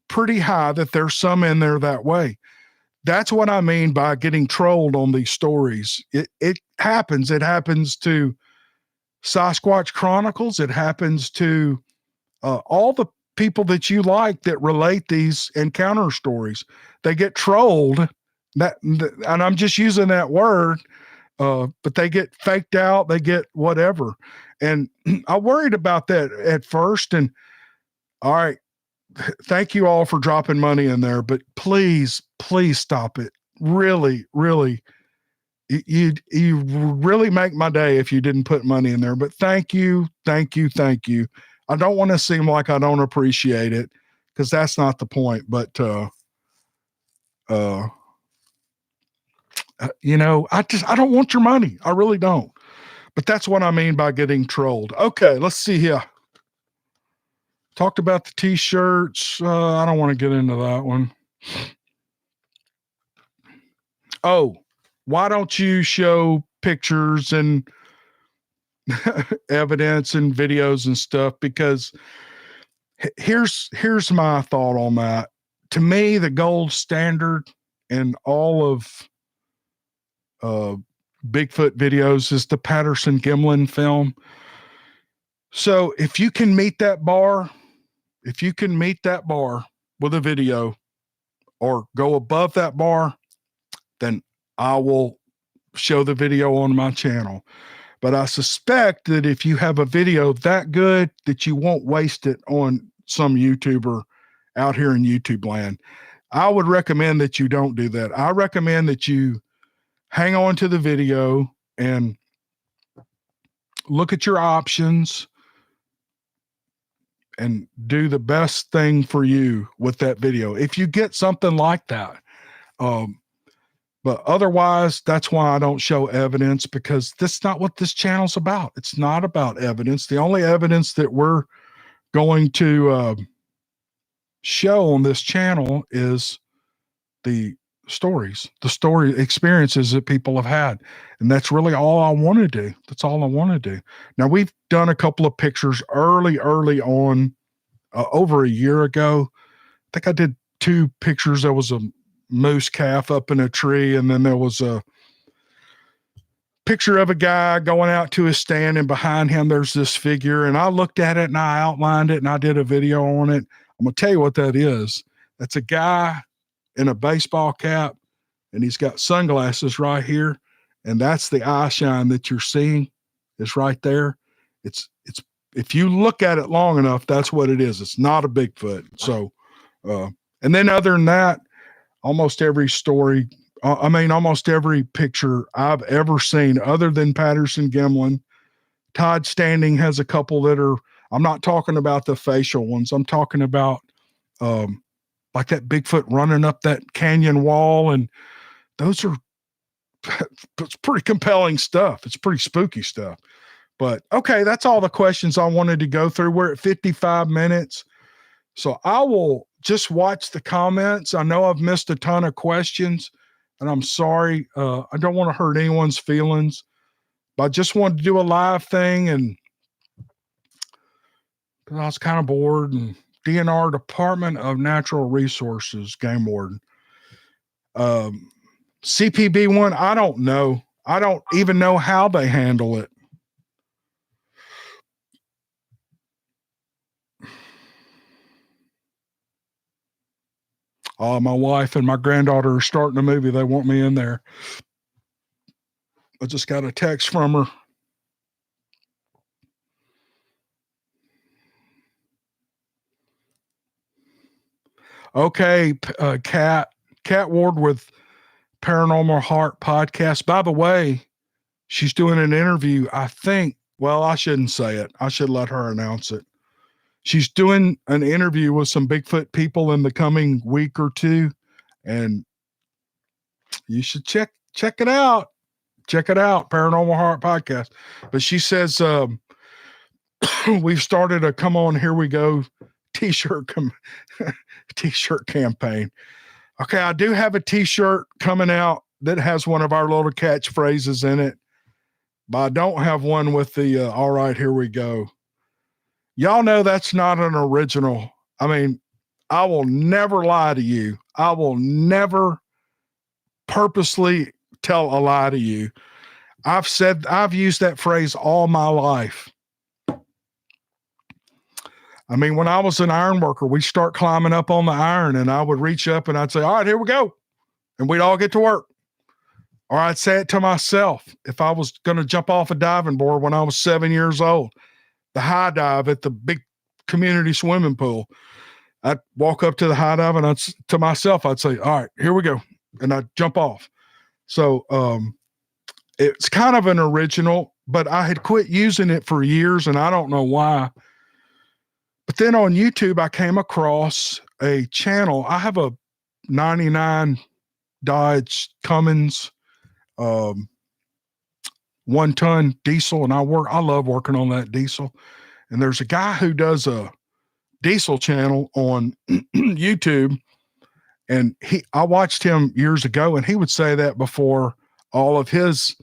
pretty high that there's some in there that way. That's what I mean by getting trolled on these stories. It happens. It happens to Sasquatch Chronicles. It happens to all the people that you like that relate these encounter stories. They get trolled. And I'm just using that word, but they get faked out. They get whatever. And I worried about that at first. And all right, thank you all for dropping money in there, but please stop it. Really, really. You really make my day if you didn't put money in there, but thank you. I don't want to seem like I don't appreciate it, because that's not the point, but you know, I don't want your money. I really don't. But that's what I mean by getting trolled. Okay, let's see here. Talked about the T-shirts. I don't want to get into that one. Oh, why don't you show pictures and evidence and videos and stuff? Because here's my thought on that. To me, the gold standard in all of Bigfoot videos is the Patterson-Gimlin film. So if you can meet that bar with a video, or go above that bar, then I will show the video on my channel. But I suspect that if you have a video that good, that you won't waste it on some YouTuber out here in YouTube land. I would recommend that you don't do that. I recommend that you hang on to the video and look at your options and do the best thing for you with that video, if you get something like that. But otherwise, that's why I don't show evidence, because that's not what this channel's about. It's not about evidence. The only evidence that we're going to show on this channel is the stories, the story experiences that people have had. And that's really all I want to do. That's all I want to do. Now, we've done a couple of pictures early on, over a year ago. I think I did 2 pictures. There was a moose calf up in a tree, and then there was a picture of a guy going out to his stand, and behind him there's this figure, and I looked at it and I outlined it and I did a video on it. I'm gonna tell you what that is. That's a guy in a baseball cap, and he's got sunglasses right here, and that's the eye shine that you're seeing. It's right there. It's if you look at it long enough, that's what it is. It's not a Bigfoot. So and then other than that, almost every story, almost every picture I've ever seen, other than Patterson-Gimlin. Todd Standing has a couple that are, I'm not talking about the facial ones. I'm talking about like that Bigfoot running up that canyon wall. And those are, it's pretty compelling stuff. It's pretty spooky stuff. But okay, that's all the questions I wanted to go through. We're at 55 minutes. So I will just watch the comments. I know I've missed a ton of questions, and I'm sorry. I don't want to hurt anyone's feelings, but I just wanted to do a live thing and I was kind of bored. And DNR, Department of Natural Resources, game warden. CPB1, I don't know. I don't even know how they handle it. My wife and my granddaughter are starting a movie. They want me in there. I just got a text from her. Okay, Cat Ward with Paranormal Heart podcast. By the way, she's doing an interview. I think, well, I shouldn't say it. I should let her announce it. She's doing an interview with some Bigfoot people in the coming week or two, and you should check it out. Check it out, Paranormal Heart podcast. But she says we've started a "Come On, Here We Go" t-shirt t-shirt campaign. Okay, I do have a t-shirt coming out that has one of our little catchphrases in it, but I don't have one with the "All right, here we go." Y'all know that's not an original. I mean, I will never lie to you. I will never purposely tell a lie to you. I've used that phrase all my life. I mean, when I was an iron worker, we'd start climbing up on the iron and I would reach up and I'd say, "All right, here we go." And we'd all get to work. Or I'd say it to myself if I was going to jump off a diving board when I was 7 years old, the high dive at the big community swimming pool. I'd walk up to the high dive and to myself, I'd say, "All right, here we go." And I'd jump off. So it's kind of an original, but I had quit using it for years and I don't know why. But then on YouTube, I came across a channel. I have a 99 Dodge Cummins 1-ton diesel, and I love working on that diesel. And there's a guy who does a diesel channel on YouTube, and I watched him years ago, and he would say that before all of his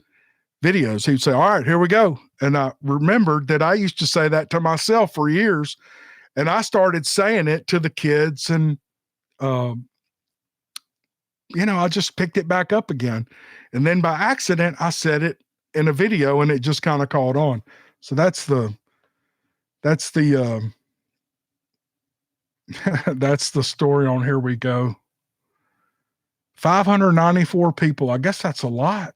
videos. He'd say, "All right, here we go." And I remembered that I used to say that to myself for years, and I started saying it to the kids, and I just picked it back up again. And then by accident, I said it in a video and it just kind of caught on. So that's the that's the story on Here We Go. 594 people. I guess that's a lot.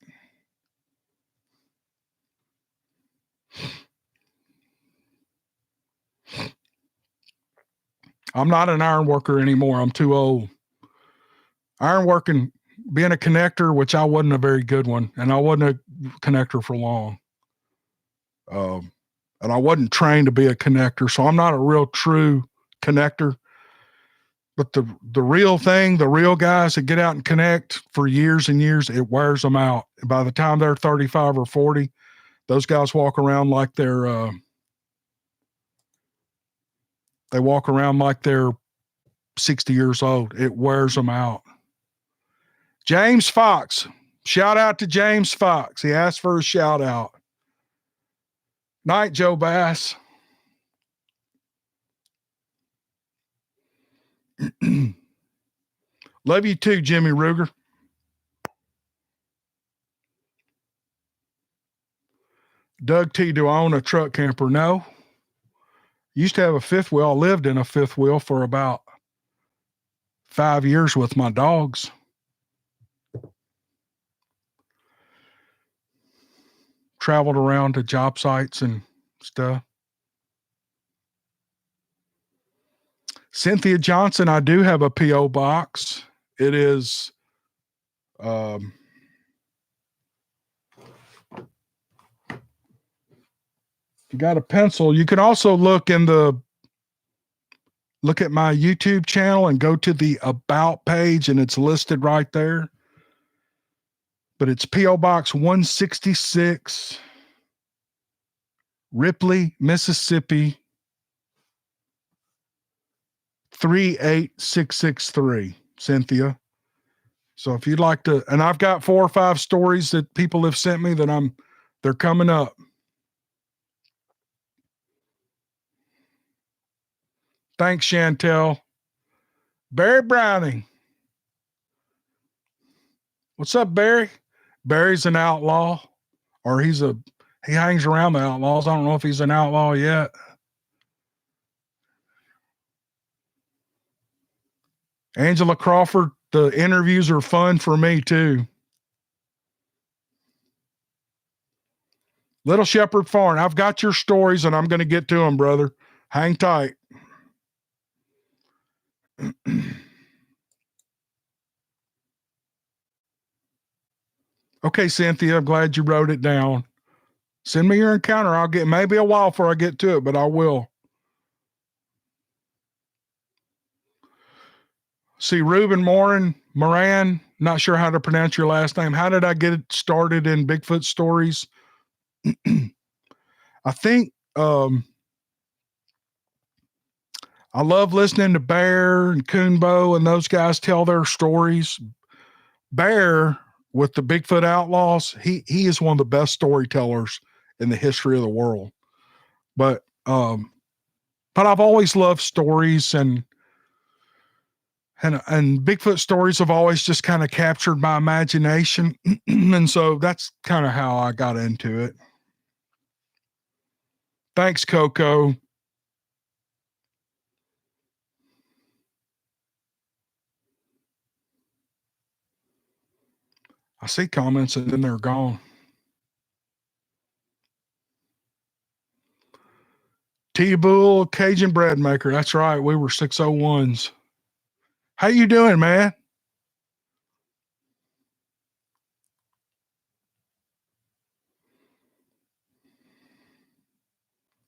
I'm not an iron worker anymore. I'm too old. Iron working, being a connector, which I wasn't a very good one, and I wasn't a connector for long. And I wasn't trained to be a connector, so I'm not a real true connector. But the real thing, the real guys that get out and connect for years and years, it wears them out. By the time they're 35 or 40, those guys walk around like they're 60 years old. It wears them out. James Fox. Shout out to James Fox. He asked for a shout out. Night, Joe Bass. Love you too, Jimmy Ruger. Doug T, do I own a truck camper? No. Used to have a fifth wheel. I lived in a fifth wheel for about 5 years with my dogs. Traveled around to job sites and stuff. Cynthia Johnson, I do have a P.O. box. It is if you got a pencil, you can also look at my YouTube channel and go to the About page, and it's listed right there. But it's P.O. Box 166, Ripley, Mississippi, 38663, Cynthia. So if you'd like to, and I've got 4 or 5 stories that people have sent me that they're coming up. Thanks, Chantel. Barry Browning. What's up, Barry? Barry's an outlaw, or he hangs around the outlaws. I don't know if he's an outlaw yet. Angela Crawford, the interviews are fun for me too. Little Shepherd Farm, I've got your stories and I'm going to get to them, brother. Hang tight. Okay, Cynthia, I'm glad you wrote it down. Send me your encounter. I'll get maybe a while before I get to it, but I will. See, Ruben Moran, not sure how to pronounce your last name. How did I get it started in Bigfoot stories? I think I love listening to Bear and Coonbo and those guys tell their stories. Bear with the Bigfoot Outlaws, he is one of the best storytellers in the history of the world. But I've always loved stories and Bigfoot stories have always just kind of captured my imagination. And so that's kind of how I got into it. Thanks, Coco. I see comments and then they're gone. T-Bull, Cajun bread maker. That's right. We were 601s. How you doing, man?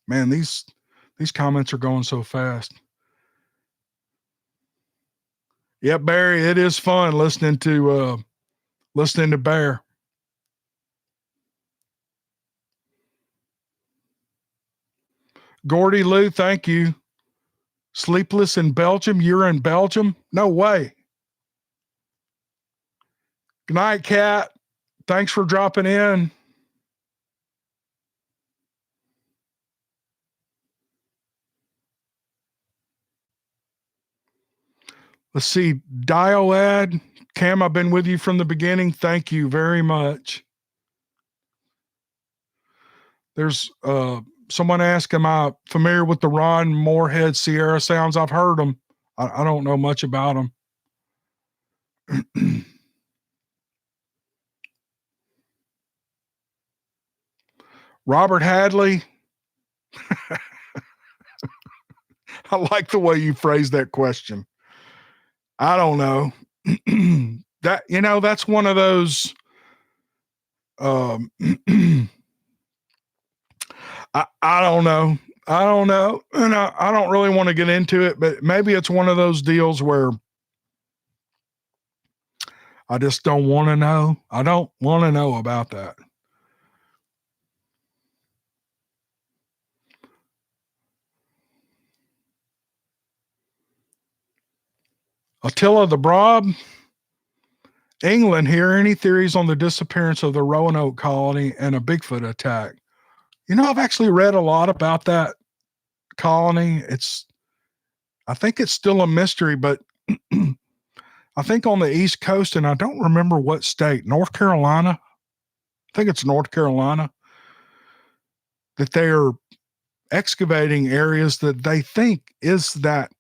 Man, these comments are going so fast. Yep, Barry, it is fun listening to Bear. Gordy Lou, thank you. Sleepless in Belgium. You're in Belgium? No way. Good night, Kat. Thanks for dropping in. Let's see. Dioad. Cam, I've been with you from the beginning. Thank you very much. There's someone asked, am I familiar with the Ron Moorhead Sierra sounds? I've heard them. I don't know much about them. Robert Hadley. I like the way you phrased that question. I don't know. That's one of those. I don't know. I don't know. And I don't really want to get into it, but maybe it's one of those deals where I just don't want to know. I don't want to know about that. Attila the Broad, England here. Any theories on the disappearance of the Roanoke colony and a Bigfoot attack? I've actually read a lot about that colony. I think it's still a mystery, but I think on the East Coast, and I don't remember what state, North Carolina. I think it's North Carolina, that they are excavating areas that they think is that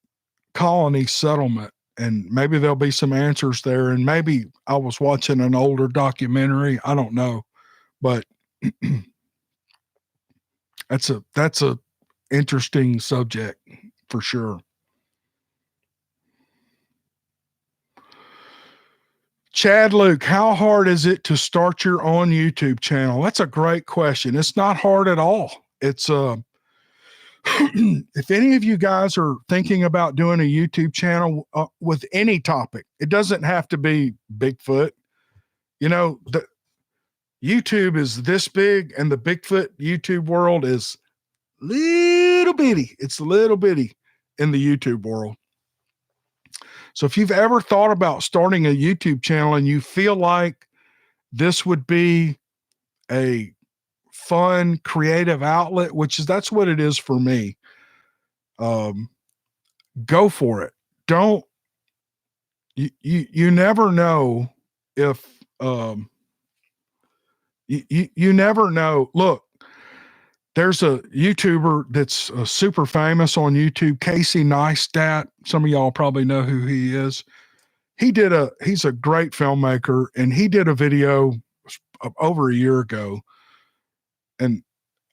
colony settlement. And maybe there'll be some answers there. And maybe I was watching an older documentary. I don't know, but that's a interesting subject for sure. Chad Luke, how hard is it to start your own YouTube channel? That's a great question. It's not hard at all. It's if any of you guys are thinking about doing a YouTube channel with any topic, it doesn't have to be Bigfoot. The YouTube is this big and the Bigfoot YouTube world is little bitty. It's little bitty in the YouTube world. So if you've ever thought about starting a YouTube channel and you feel like this would be a fun, creative outlet, that's what it is for me. go for it. Don't you never know if you never know. Look, there's a YouTuber that's super famous on YouTube, Casey Neistat. Some of y'all probably know who he is. He's a great filmmaker, and he did a video over a year ago, and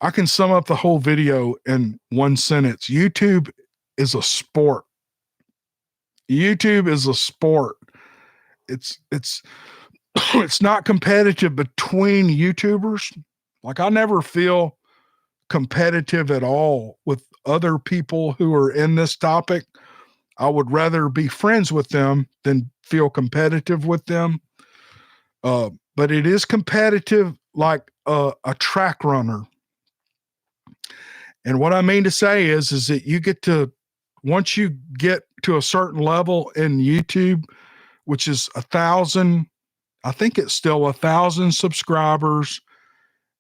I can sum up the whole video in one sentence. YouTube is a sport. YouTube is a sport. It's it's not competitive between YouTubers. Like, I never feel competitive at all with other people who are in this topic. I would rather be friends with them than feel competitive with them. But it is competitive like a track runner. And what I mean to say is that you get to, once you get to a certain level in YouTube, which is 1,000, I think it's still 1,000 subscribers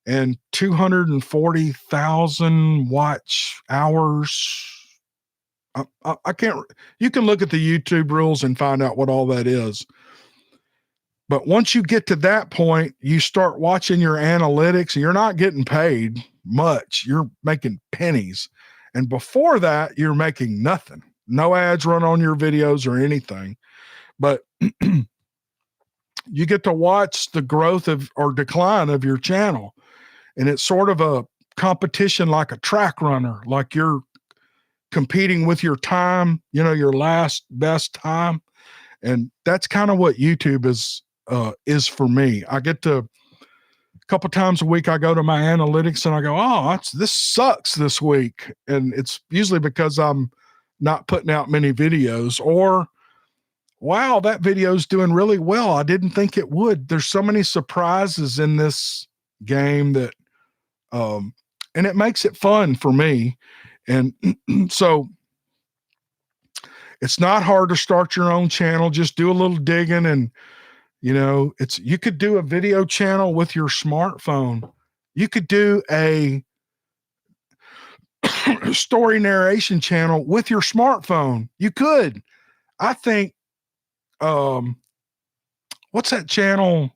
and 240,000 watch hours. I can't, you can look at the YouTube rules and find out what all that is. But once you get to that point, you start watching your analytics, and you're not getting paid much. You're making pennies. And before that, you're making nothing. No ads run on your videos or anything. But you get to watch the growth of or decline of your channel. And it's sort of a competition, like a track runner, like you're competing with your time, your last best time. And that's kind of what YouTube is for me. I get to, a couple times a week, I go to my analytics and I go, oh, this sucks this week. And it's usually because I'm not putting out many videos, or, wow, that video's doing really well. I didn't think it would. There's so many surprises in this game that, and it makes it fun for me. And so it's not hard to start your own channel. Just do a little digging, and you could do a video channel with your smartphone. You could do a story narration channel with your smartphone. You could. I think, what's that channel?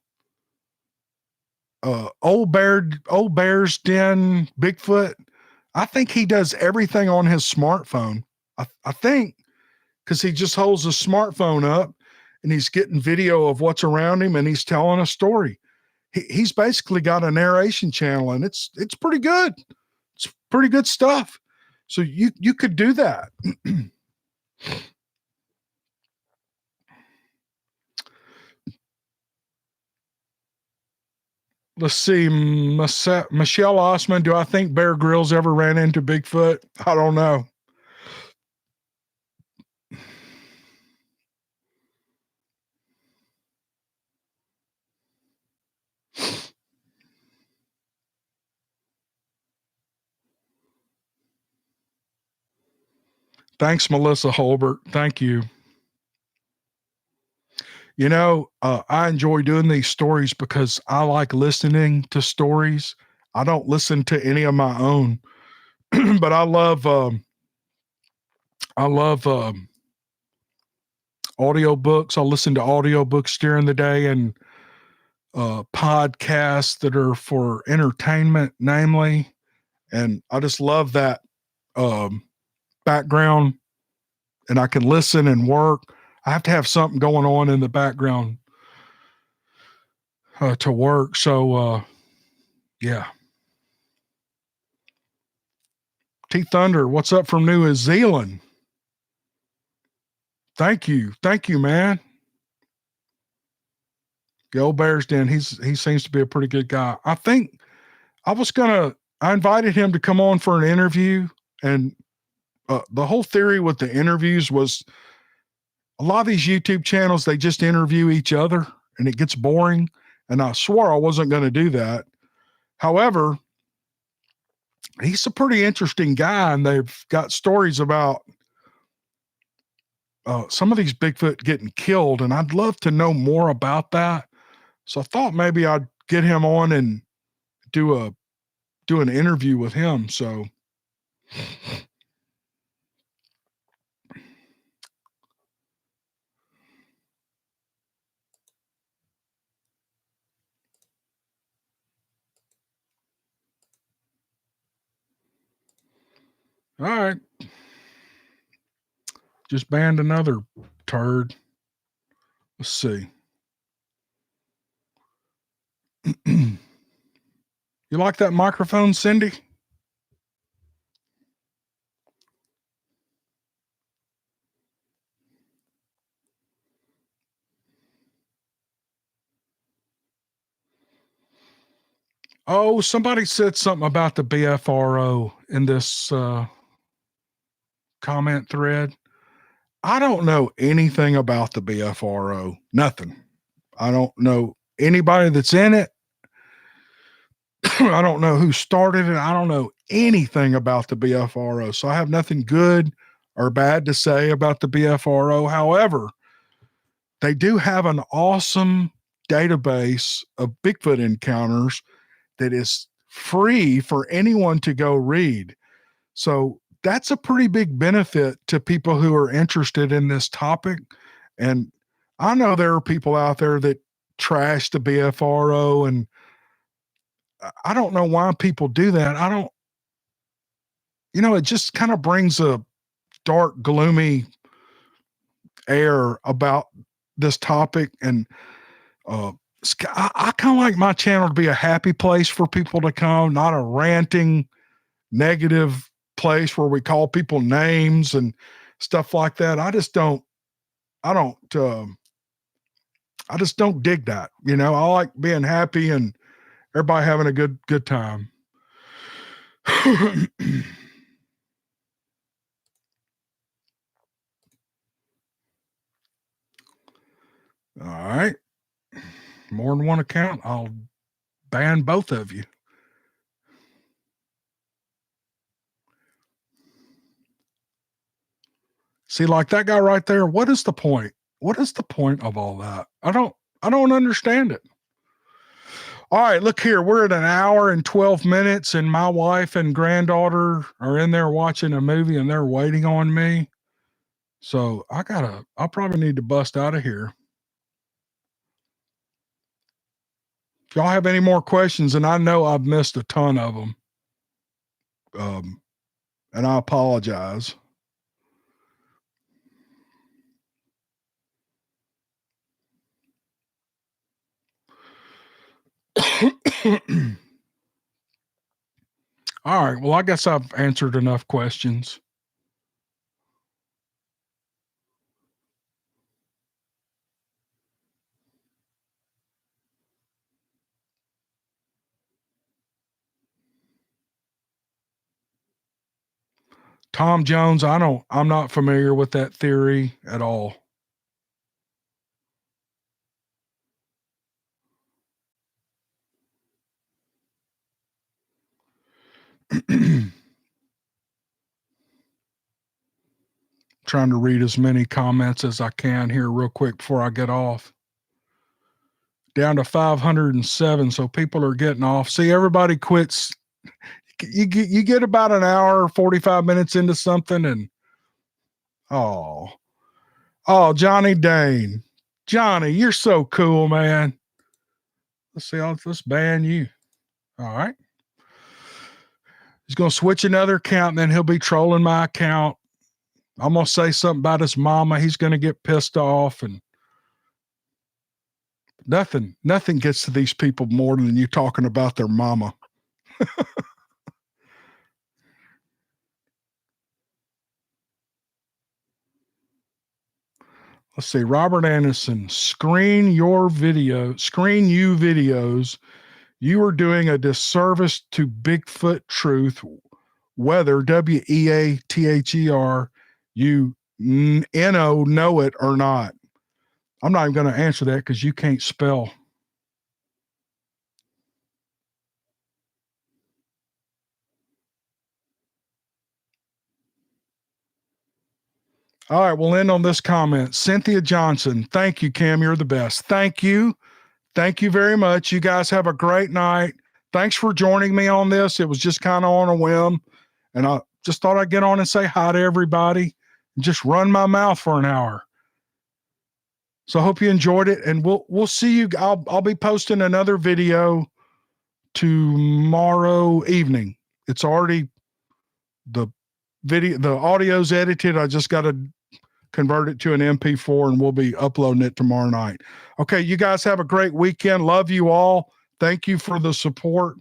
Old Bear's Den, Bigfoot. I think he does everything on his smartphone. I think, because he just holds his smartphone up and he's getting video of what's around him and he's telling a story. He's basically got a narration channel, and it's pretty good. It's pretty good stuff. So you could do that. Let's see, Michelle Osman. Do I think Bear Grylls ever ran into Bigfoot? I don't know. Thanks, Melissa Holbert. Thank you. I enjoy doing these stories because I like listening to stories. I don't listen to any of my own, but I love audiobooks. I listen to audiobooks during the day, and podcasts that are for entertainment, namely. And I just love that background, and I can listen and work. I have to have something going on in the background to work. So, yeah. T Thunder, what's up from New Zealand? Thank you, man. The Old Bear's Den. He seems to be a pretty good guy. I think I invited him to come on for an interview, and the whole theory with the interviews was, a lot of these YouTube channels, they just interview each other and it gets boring. And I swore I wasn't going to do that. However, he's a pretty interesting guy, and they've got stories about some of these Bigfoot getting killed, and I'd love to know more about that. So I thought maybe I'd get him on and do an interview with him. So All right. Just banned another turd. Let's see. You like that microphone, Cindy? Oh, somebody said something about the BFRO in this comment thread. I don't know anything about the BFRO. Nothing. I don't know anybody that's in it. I don't know who started it. I don't know anything about the BFRO. So I have nothing good or bad to say about the BFRO. However, they do have an awesome database of Bigfoot encounters that is free for anyone to go read. So that's a pretty big benefit to people who are interested in this topic. And I know there are people out there that trash the BFRO, and I don't know why people do that. I don't, it just kind of brings a dark, gloomy air about this topic. And I kind of like my channel to be a happy place for people to come, not a ranting, negative place where we call people names and stuff like that. I just don't dig that. I like being happy and everybody having a good time. All right. More than one account, I'll ban both of you. See, like that guy right there, what is the point? What is the point of all that? I don't understand it. All right, look here. We're at an hour and 12 minutes, and my wife and granddaughter are in there watching a movie and they're waiting on me. So I probably need to bust out of here. If y'all have any more questions, and I know I've missed a ton of them, and I apologize. All right. Well, I guess I've answered enough questions. Tom Jones, I'm not familiar with that theory at all. Trying to read as many comments as I can here real quick before I get off. Down to 507, so people are getting off. See, everybody quits. You get about an hour, 45 minutes into something, and oh, Johnny Dane. Johnny, you're so cool, man. Let's ban you. All right. He's going to switch another account, and then he'll be trolling my account. I'm going to say something about his mama. He's going to get pissed off, and nothing gets to these people more than you talking about their mama. Let's see. Robert Anderson, screen you videos. You are doing a disservice to Bigfoot Truth, whether WEATHER you know it or not. I'm not even going to answer that because you can't spell. All right, we'll end on this comment. Cynthia Johnson, thank you, Cam. You're the best. Thank you. Thank you very much. You guys have a great night. Thanks for joining me on this. It was just kind of on a whim. And I just thought I'd get on and say hi to everybody and just run my mouth for an hour. So I hope you enjoyed it. And we'll see you. I'll be posting another video tomorrow evening. It's already the the audio's edited. I just got to convert it to an MP4 and we'll be uploading it tomorrow night. Okay, you guys have a great weekend. Love you all. Thank you for the support.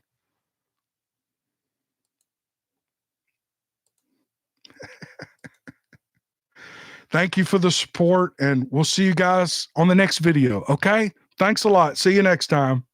Thank you for the support, and we'll see you guys on the next video. Okay? Thanks a lot. See you next time.